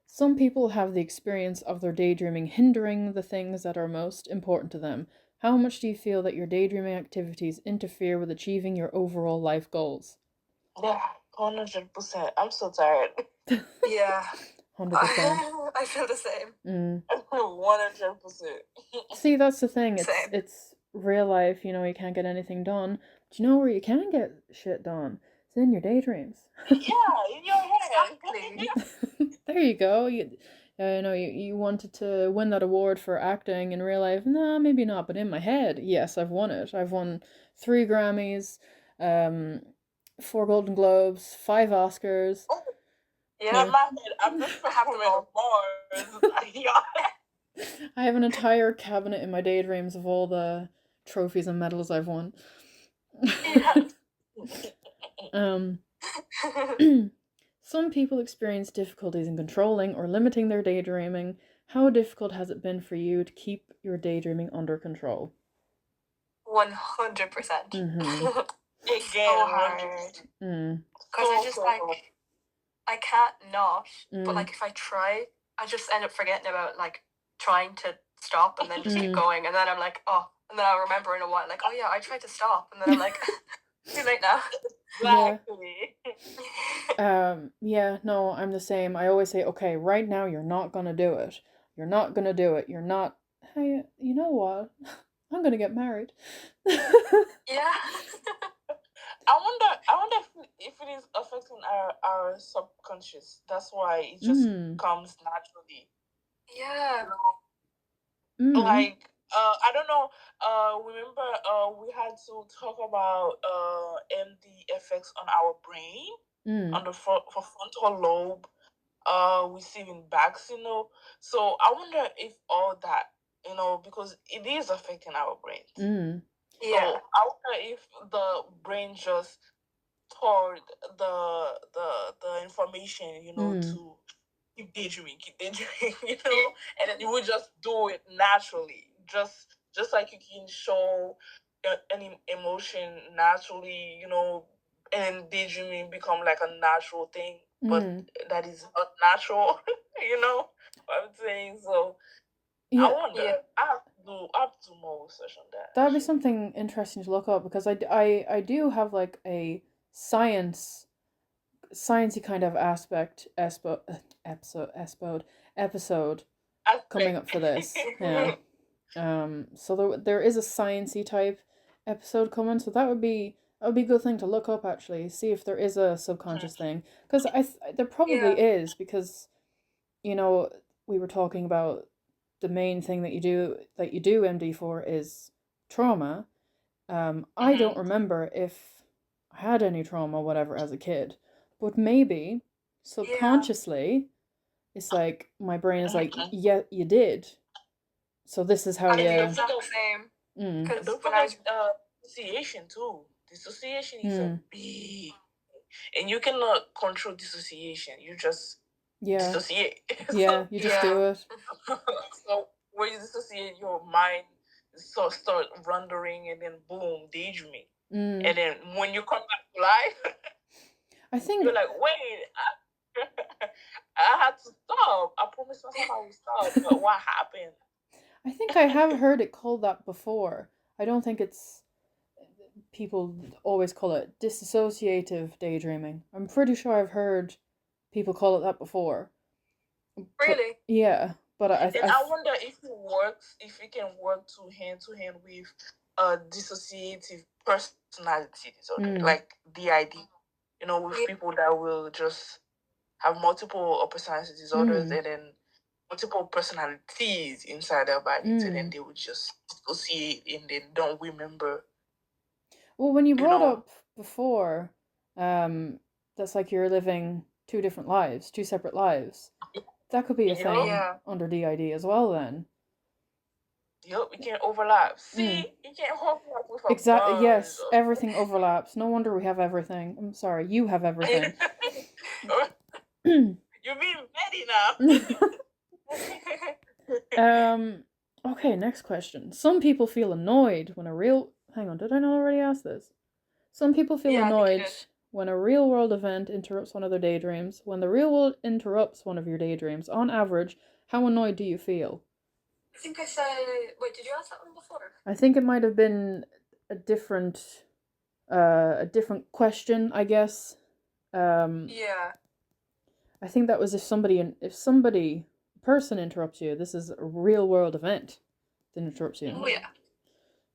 Speaker 1: Some people have the experience of their daydreaming hindering the things that are most important to them. How much do you feel that your daydreaming activities interfere with achieving your overall life goals?
Speaker 3: Yeah, 100%. I'm so tired.
Speaker 2: Yeah.
Speaker 1: 100%.
Speaker 2: I feel the same.
Speaker 3: 100%.
Speaker 1: See, that's the thing. It's real life, you know, you can't get anything done. But you know where you can get shit done? It's in your daydreams.
Speaker 3: Yeah, in your head.
Speaker 2: Exactly.
Speaker 1: There you go. You wanted to win that award for acting in real life. Nah, maybe not, but in my head, yes, I've won it. I've won 3 Grammys, 4 Golden Globes, 5 Oscars.
Speaker 3: Oh, yeah, in my head, I'm just performing on bars.
Speaker 1: I have an entire cabinet in my daydreams of all the trophies and medals I've won. Some people experience difficulties in controlling or limiting their daydreaming. How difficult has it been for you to keep your daydreaming under control?
Speaker 2: 100%. It's so hard. Because I just like, I can't not, but like if I try, I just end up forgetting about like trying to stop and then just keep going. And then I'm like, oh, and then I'll remember in a while, like, oh yeah, I tried to stop. And then I'm like, too late now.
Speaker 3: Exactly.
Speaker 1: Yeah, no, I'm the same. I always say, okay, right now you're not gonna do it. You're not gonna do it. You're not. Hey, you know what? I'm gonna get married.
Speaker 2: Yeah.
Speaker 3: I wonder if it is affecting our subconscious. That's why it just comes naturally.
Speaker 2: Yeah.
Speaker 3: Like I don't know. Remember we had to talk about MD effects on our brain on the for frontal lobe, receiving backs, you know. So I wonder if all that, you know, because it is affecting our brains.
Speaker 2: Yeah.
Speaker 3: So I wonder if the brain just stored the information, you know, to keep daydreaming, you know, and then you would just do it naturally, just like you can show any emotion naturally, you know, and then daydreaming become like a natural thing, but that is not natural, you know what I'm saying? So
Speaker 1: Yeah.
Speaker 3: I wonder. I have to do more research on that.
Speaker 1: That'd be something interesting to look up because I do have like a sciencey kind of episode coming up for this. Yeah. So there is a sciencey type episode coming, so that would be a good thing to look up actually, see if there is a subconscious thing, because there probably is, because you know we were talking about the main thing that you do MD for is trauma. I don't remember if I had any trauma or whatever as a kid, but maybe subconsciously it's like my brain is like, yeah, you did. So this is how
Speaker 2: I
Speaker 1: you.
Speaker 2: do the exact same.
Speaker 3: Because don't forget dissociation too. Dissociation is a big, and you cannot control dissociation. You just dissociate.
Speaker 1: Yeah, you just do it.
Speaker 3: So when you dissociate, your mind so start wandering, and then boom, daydreaming. And then when you come back to life,
Speaker 1: I think
Speaker 3: you're like, wait, I had to stop. I promised myself I would stop, but what happened?
Speaker 1: I think I have heard it called that before. I don't think it's people always call it dissociative daydreaming. I'm pretty sure I've heard people call it that before.
Speaker 2: Really?
Speaker 1: Yeah, but
Speaker 3: I wonder if it can work hand to hand with dissociative personality disorder, like DID. You know, with people that will just have multiple personality disorders and then multiple personalities inside their bodies, and then they would just dissociate and then don't remember.
Speaker 1: Well, when you brought up before, that's like you're living two different lives, two separate lives. That could be a thing under DID as well, then.
Speaker 3: Yep, it can overlap. See, you can't overlap with a
Speaker 1: exactly. Yes, everything overlaps. No wonder we have everything. I'm sorry, you have everything.
Speaker 3: You're being petty
Speaker 1: now. Okay, next question. Some people feel annoyed when a real... Hang on, did I not already ask this? Some people feel annoyed when a real-world event interrupts one of their daydreams. When the real world interrupts one of your daydreams, on average, how annoyed do you feel?
Speaker 2: I think I said... Wait, did you ask that one before?
Speaker 1: I think it might have been a different question, I guess.
Speaker 2: Yeah.
Speaker 1: I think that was if person interrupts you, this is a real-world event that interrupts you.
Speaker 2: Oh, yeah.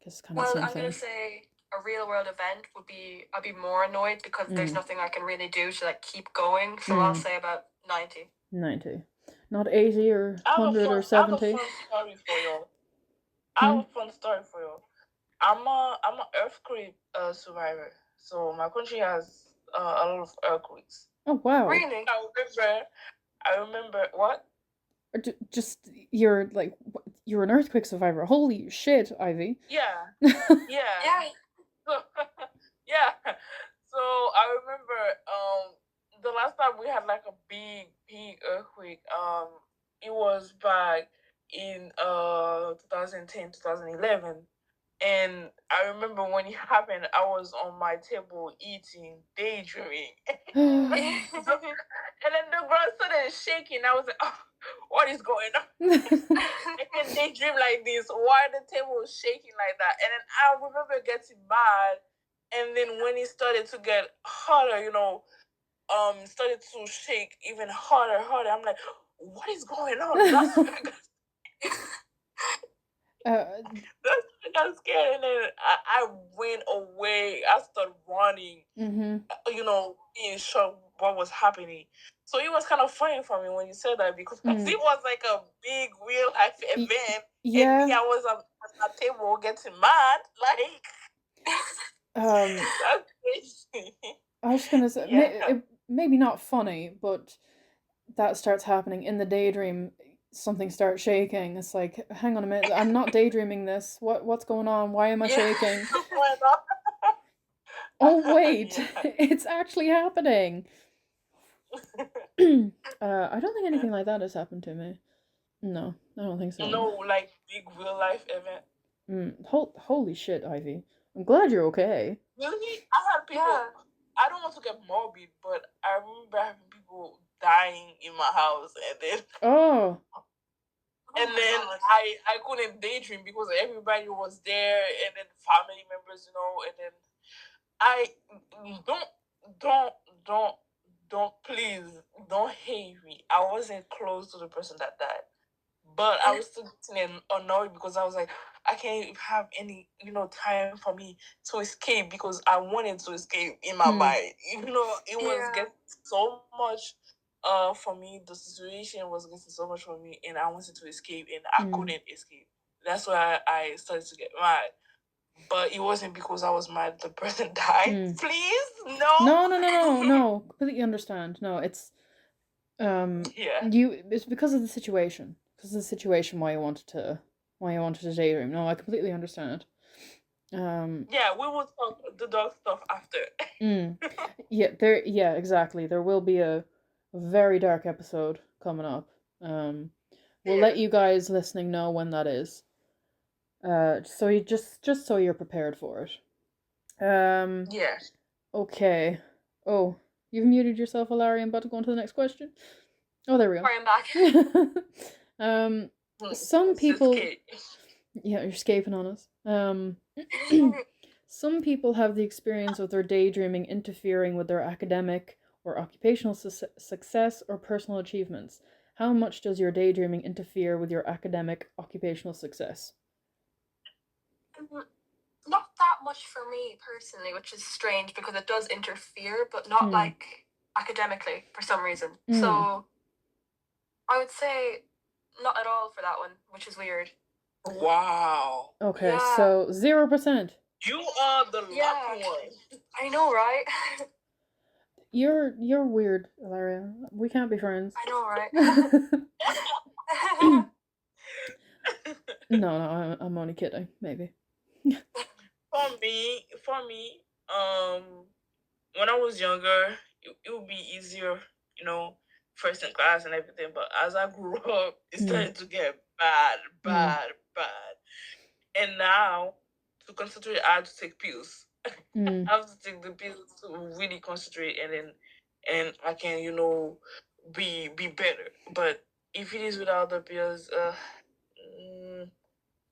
Speaker 1: Guess kind of the same
Speaker 2: I'm
Speaker 1: thing.
Speaker 2: going to say a real-world event would be... I'd be more annoyed because there's nothing I can really do to, like, keep going. So I'll say about 90.
Speaker 1: 90. Not 80 or 100 or 70.
Speaker 3: I have a fun story for you. I have a fun story for you. I'm an earthquake survivor. So my country has a lot of earthquakes.
Speaker 1: Oh, wow.
Speaker 2: Really?
Speaker 3: I remember what?
Speaker 1: Just you're an earthquake survivor. Holy shit, Ivy.
Speaker 3: Yeah. Yeah. Yeah. So I remember the last time we had like a big earthquake, it was back in 2010, 2011. And I remember when it happened, I was on my table eating, daydreaming. And then the ground started shaking. I was like, oh, what is going on? I can daydream like this. Why the table was shaking like that? And then I remember getting mad. And then when it started to get harder, started to shake even harder. I'm like, what is going on? That's when I got scared, and then I went away. I started running, being shocked what was happening. So it was kind of funny for me when you said that, because it was like a big real life event, and me, I was at the table getting mad, that's crazy.
Speaker 1: I was gonna say, maybe not funny, but that starts happening in the daydream. Something starts shaking. It's like, hang on a minute, I'm not daydreaming this. What's going on? Why am I shaking? Oh wait, it's actually happening. I don't think anything like that has happened to me. No, I don't think so.
Speaker 3: No, like big real life event.
Speaker 1: Holy shit, Ivy. I'm glad you're okay.
Speaker 3: Really? I had people... Yeah. I don't want to get morbid, but I remember having people dying in my house, and then...
Speaker 1: Oh.
Speaker 3: And then I couldn't daydream because everybody was there, and then family members, and then I... Please, don't hate me. I wasn't close to the person that died. But I was still getting annoyed because I was like, I can't have any, time for me to escape, because I wanted to escape in my mind. It was getting so much for me. The situation was getting so much for me, and I wanted to escape, and I couldn't escape. That's why I started to get mad. But it wasn't because I was mad the person died. Please, no.
Speaker 1: No. Completely understand. No, it's it's because of the situation. Because of the situation why you wanted to daydream. No, I completely understand.
Speaker 3: Yeah, we will talk the dog stuff after.
Speaker 1: Yeah, exactly. There will be a very dark episode coming up. We'll let you guys listening know when that is. So you just so you're prepared for it.
Speaker 3: Yeah.
Speaker 1: Okay. Oh, you've muted yourself, Hilary. I'm about to go on to the next question. Oh, there we go.
Speaker 2: Sorry, I'm back.
Speaker 1: Some people.
Speaker 3: Escape.
Speaker 1: Yeah, you're escaping on us. Some people have the experience of their daydreaming interfering with their academic or occupational success or personal achievements. How much does your daydreaming interfere with your academic occupational success?
Speaker 2: Not that much for me personally, which is strange because it does interfere, but not like academically for some reason. So I would say not at all for that one, which is weird.
Speaker 3: Wow.
Speaker 1: Okay,
Speaker 2: Yeah.
Speaker 1: so 0%.
Speaker 3: You are the lucky one.
Speaker 2: I know, right?
Speaker 1: You're weird, Ilaria. We can't be friends.
Speaker 2: I know, right?
Speaker 1: No, I'm only kidding. Maybe.
Speaker 3: For me, when I was younger, it would be easier, first in class and everything. But as I grew up, it started to get bad. And now, to concentrate, I have to take pills. I have to take the pills to really concentrate, and I can, be better. But if it is without the pills,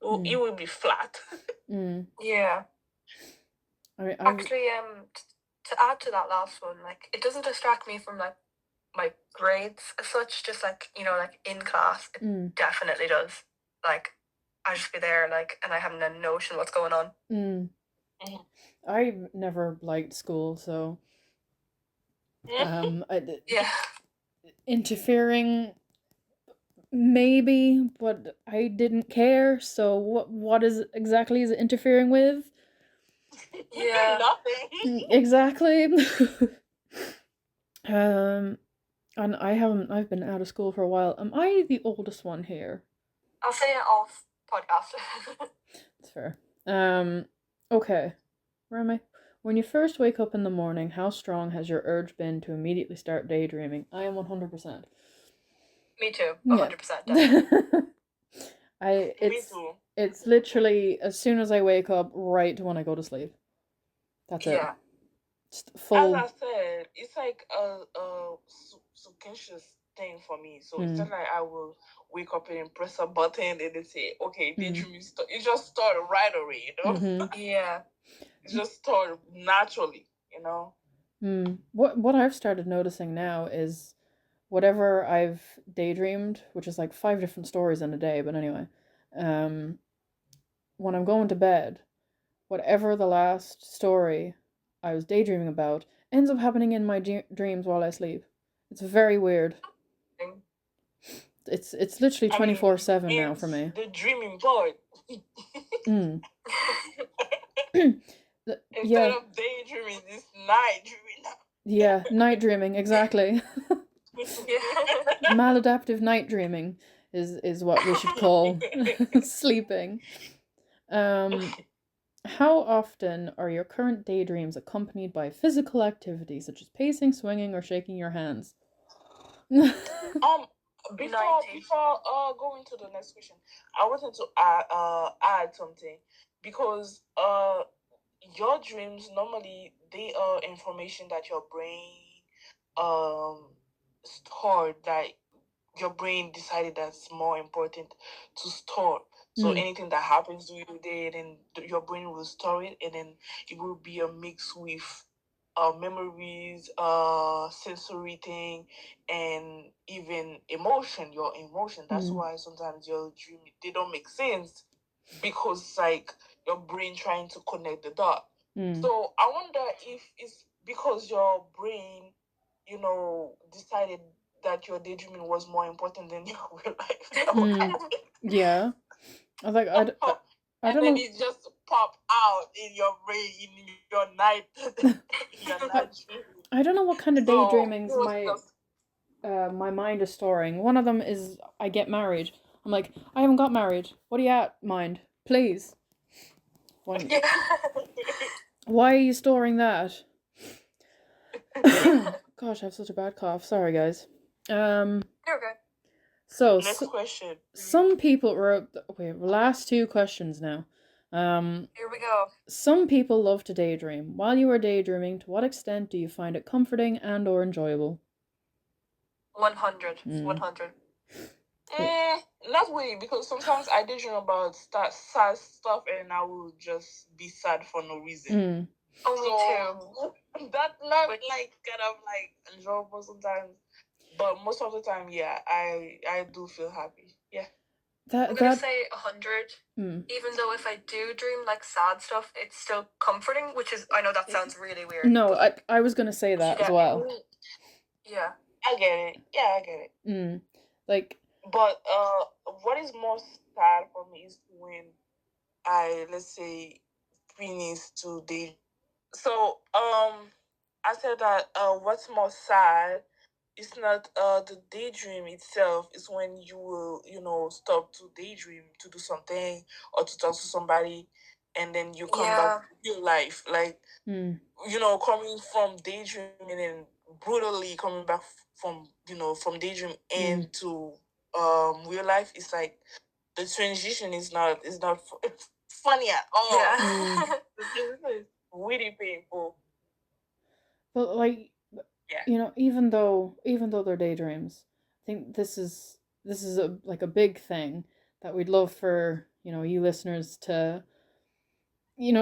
Speaker 3: it will be flat.
Speaker 2: Yeah. Actually, to add to that last one, like it doesn't distract me from like my grades as such. Just like like in class, it definitely does. Like I just be there, like, and I have no notion what's going on.
Speaker 1: I never liked school, so
Speaker 2: yeah.
Speaker 1: Interfering maybe, but I didn't care. So what is exactly is it interfering with?
Speaker 2: Yeah.
Speaker 3: Nothing.
Speaker 1: Exactly. And I've been out of school for a while. Am I the oldest one here?
Speaker 2: I'll say it off podcast.
Speaker 1: That's fair. Okay. Where am I? When you first wake up in the morning, how strong has your urge been to immediately start daydreaming? I am 100%.
Speaker 2: Me too. 100%. Definitely.
Speaker 3: Me too.
Speaker 1: It's literally as soon as I wake up, right when I go to sleep. That's it. Just full.
Speaker 3: As I said, it's like a subconscious thing for me. So it's not like I will wake up and press a button and then say, okay, daydreaming start. It just started right away, Yeah. It just started naturally,
Speaker 1: What I've started noticing now is whatever I've daydreamed, which is like 5 different stories in a day, but anyway, when I'm going to bed, whatever the last story I was daydreaming about ends up happening in my dreams while I sleep. It's very weird. It's literally 24/7 now for me.
Speaker 3: The dreaming part. Instead of daydreaming, it's night dreaming now.
Speaker 1: Yeah, night dreaming, exactly. Maladaptive night dreaming is what we should call sleeping. How often are your current daydreams accompanied by physical activity such as pacing, swinging, or shaking your hands?
Speaker 3: Before going to the next question, I wanted to add something because your dreams normally they are information that your brain stored, that your brain decided that's more important to store. So anything that happens to you there, then your brain will store it, and then it will be a mix with memories, sensory thing, and even emotion. Your emotion. That's why sometimes your dream they don't make sense because it's like your brain trying to connect the dot. So I wonder if it's because your brain, decided that your daydreaming was more important than your real life.
Speaker 1: Yeah. I was like, I don't
Speaker 3: and then
Speaker 1: know.
Speaker 3: it just pop out in your brain in your night.
Speaker 1: I don't know what kind of daydreamings my mind is storing. One of them is I get married. I'm like, I haven't got married. What are you at, mind? Please. Why are you storing that? Gosh, I have such a bad cough. Sorry, guys.
Speaker 2: You're good.
Speaker 1: So,
Speaker 3: Next question.
Speaker 1: some people were okay. Last two questions now.
Speaker 2: Here we go.
Speaker 1: Some people love to daydream. While you are daydreaming, to what extent do you find it comforting and or enjoyable?
Speaker 2: 100. 100.
Speaker 3: Not really, because sometimes I daydream about sad stuff and I will just be sad for no reason.
Speaker 2: Oh, me too.
Speaker 3: That's not like kind of like enjoyable sometimes, but most of the time, yeah, I do feel happy. Yeah.
Speaker 2: I'm gonna say 100. Even though if I do dream like sad stuff, it's still comforting, which is, I know that sounds really weird.
Speaker 1: No, I was gonna say that as well.
Speaker 3: Yeah, I get it. Yeah, I get it.
Speaker 1: Like,
Speaker 3: but what is more sad for me is when I, let's say, finish to daydream. So I said that what's more sad, it's not the daydream itself, it's when you will stop to daydream to do something or to talk to somebody, and then you come back to real life, like coming from daydreaming and brutally coming back from daydream into real life. It's like the transition is not funny at all. The transition is really painful.
Speaker 1: But like, even though they're daydreams, I think this is a big thing that we'd love for you listeners to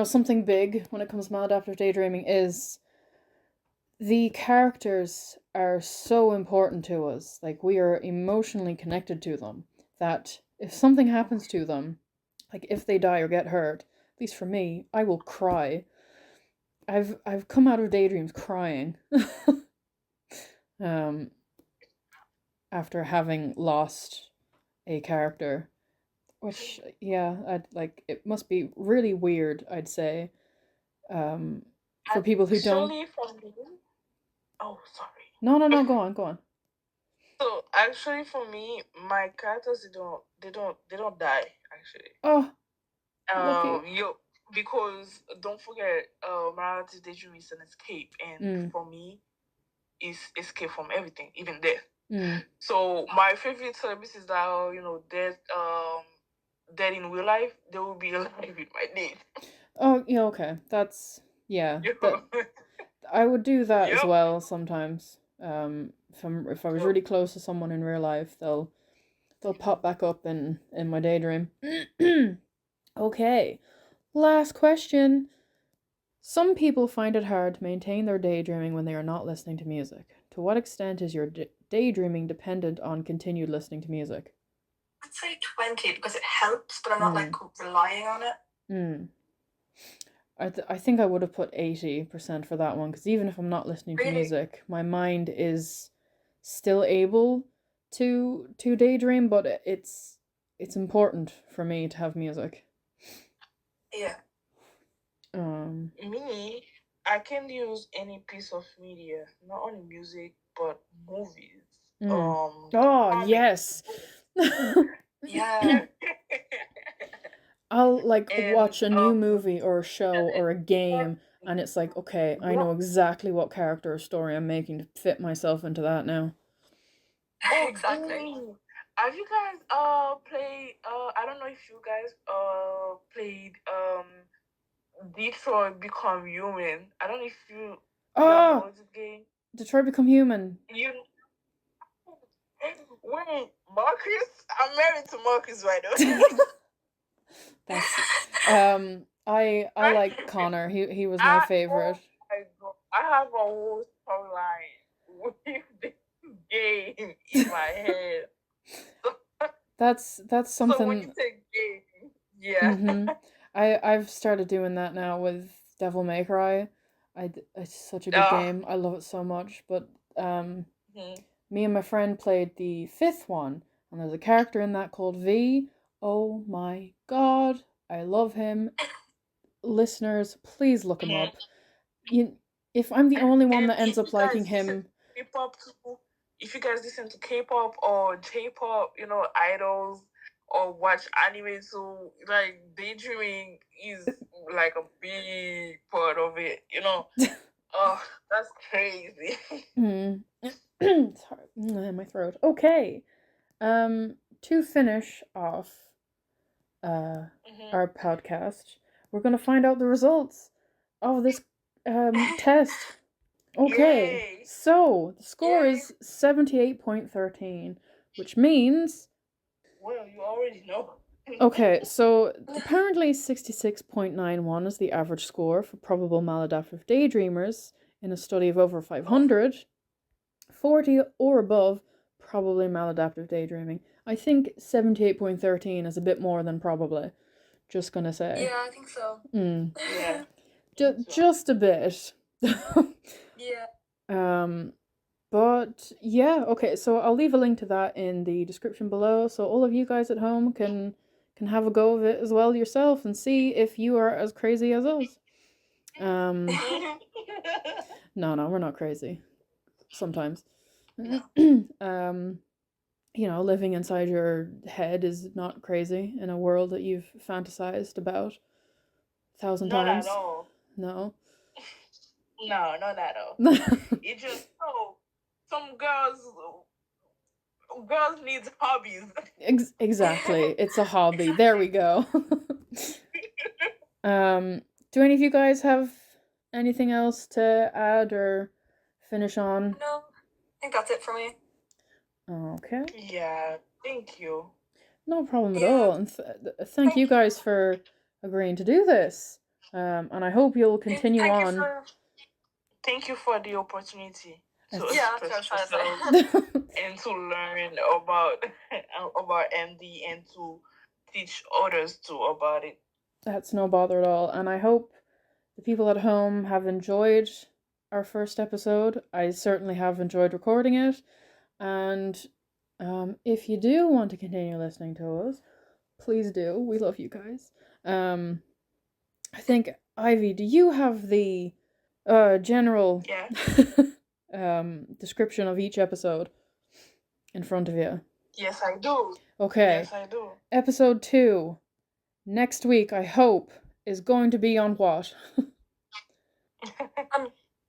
Speaker 1: something big when it comes to maladaptive daydreaming is the characters are so important to us. Like, we are emotionally connected to them, that if something happens to them, like if they die or get hurt, at least for me, I will cry. I've come out of daydreams crying. After having lost a character, which it must be really weird, I'd say, for people who don't.
Speaker 3: Oh, sorry.
Speaker 1: No, go on.
Speaker 3: So actually, for me, my characters they don't die actually.
Speaker 1: Oh, lucky.
Speaker 3: Because don't forget, Maladaptive Daydreaming is an escape, and for me, is escape from everything, even death. So my favorite services are dead in real life. They will be alive in my death.
Speaker 1: Oh, yeah, okay. That's I would do that as well sometimes. If I was really close to someone in real life, they'll pop back up in my daydream. Okay. Last question. Some people find it hard to maintain their daydreaming when they are not listening to music. To what extent is your daydreaming dependent on continued listening to music?
Speaker 2: I'd say 20 because it helps, but I'm not like relying on it.
Speaker 1: I think I would have put 80% for that one, because even if I'm not listening to music, my mind is still able to daydream, but it's important for me to have music.
Speaker 2: Yeah.
Speaker 3: Me, I can use any piece of media, not only music but movies.
Speaker 1: Oh, yes.
Speaker 2: Yeah.
Speaker 1: I'll watch a new movie or a show or a game, and it's like, okay, I know exactly what character or story I'm making to fit myself into that now.
Speaker 2: Exactly.
Speaker 3: Have you guys played I don't know if you guys played Detroit Become Human. I don't know if you know the game.
Speaker 1: Detroit Become Human.
Speaker 3: Wait, Marcus? I'm married to Marcus, by the way.
Speaker 1: That's I like Connor. He was my favorite.
Speaker 3: I have a whole storyline with this game in my head.
Speaker 1: That's something.
Speaker 3: So when you say game, yeah.
Speaker 1: I've started doing that now with Devil May Cry. It's such a good game. I love it so much. But me and my friend played the 5th one, and there's a character in that called V. Oh my god, I love him. Listeners, please look him up. If I'm the only one that ends up liking him.
Speaker 3: K-pop too. If you guys listen to K-pop or J-pop, idols, or watch anime too, like daydreaming is like a big part of it. Oh, that's crazy.
Speaker 1: Sorry, my throat. Okay. To finish off our podcast, we're going to find out the results of this test. Okay,
Speaker 3: Yay.
Speaker 1: so the score is 78.13, which means...
Speaker 3: Well, you already know.
Speaker 1: Okay, so apparently 66.91 is the average score for probable maladaptive daydreamers in a study of over 500. 40 or above, probably maladaptive daydreaming. I think 78.13 is a bit more than probably. Just gonna say.
Speaker 2: Yeah, I think so.
Speaker 3: Yeah.
Speaker 1: Just a bit.
Speaker 2: Yeah.
Speaker 1: But yeah, okay, so I'll leave a link to that in the description below, so all of you guys at home can have a go of it as well yourself and see if you are as crazy as us. No, we're not crazy. Sometimes.
Speaker 2: No.
Speaker 1: You know, living inside your head is not crazy in a world that you've fantasized about 1,000 times.
Speaker 3: Not at all.
Speaker 1: No.
Speaker 3: No, not at all. It just some girls need hobbies.
Speaker 1: Exactly. It's a hobby. There we go. Do any of you guys have anything else to add or finish on?
Speaker 2: No, I think that's it for me.
Speaker 1: Okay.
Speaker 3: Yeah, thank you.
Speaker 1: No problem at all. And thank you guys for agreeing to do this. And I hope you'll continue on.
Speaker 3: Thank you for the opportunity to
Speaker 2: express
Speaker 3: yourself and to learn about MD and to teach others too about it.
Speaker 1: That's no bother at all. And I hope the people at home have enjoyed our first episode. I certainly have enjoyed recording it. And if you do want to continue listening to us, please do. We love you guys. I think, Ivy, do you have the general description of each episode in front of you?
Speaker 3: Yes, I do.
Speaker 1: Okay.
Speaker 3: Yes, I do.
Speaker 1: Episode 2, next week, I hope, is going to be on what?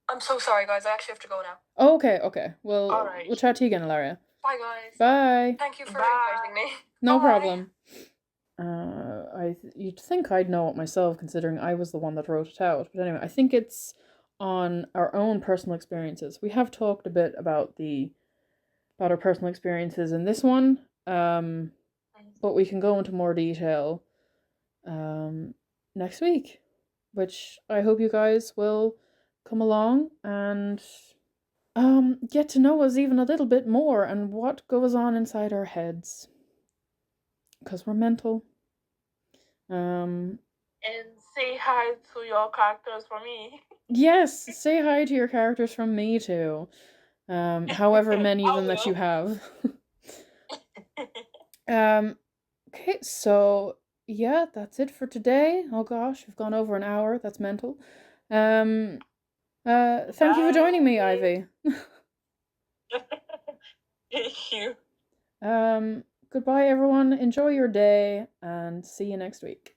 Speaker 2: I'm so sorry, guys. I actually have to go now.
Speaker 1: Okay. Well, we'll chat to you again, Ilaria.
Speaker 2: Bye, guys.
Speaker 1: Bye.
Speaker 2: Thank you for inviting me.
Speaker 1: No problem. You'd think I'd know it myself, considering I was the one that wrote it out. But anyway, I think it's on our own personal experiences. We have talked a bit about our personal experiences in this one, but we can go into more detail next week, which I hope you guys will come along and get to know us even a little bit more and what goes on inside our heads, because we're mental.
Speaker 3: And say hi to your characters for me.
Speaker 1: Yes, say hi to your characters from me too. However many of them that you have. Okay, so yeah, that's it for today. Oh gosh, we've gone over an hour. That's mental. Thank you for joining me, Ivy.
Speaker 3: Thank you.
Speaker 1: Goodbye everyone. Enjoy your day and see you next week.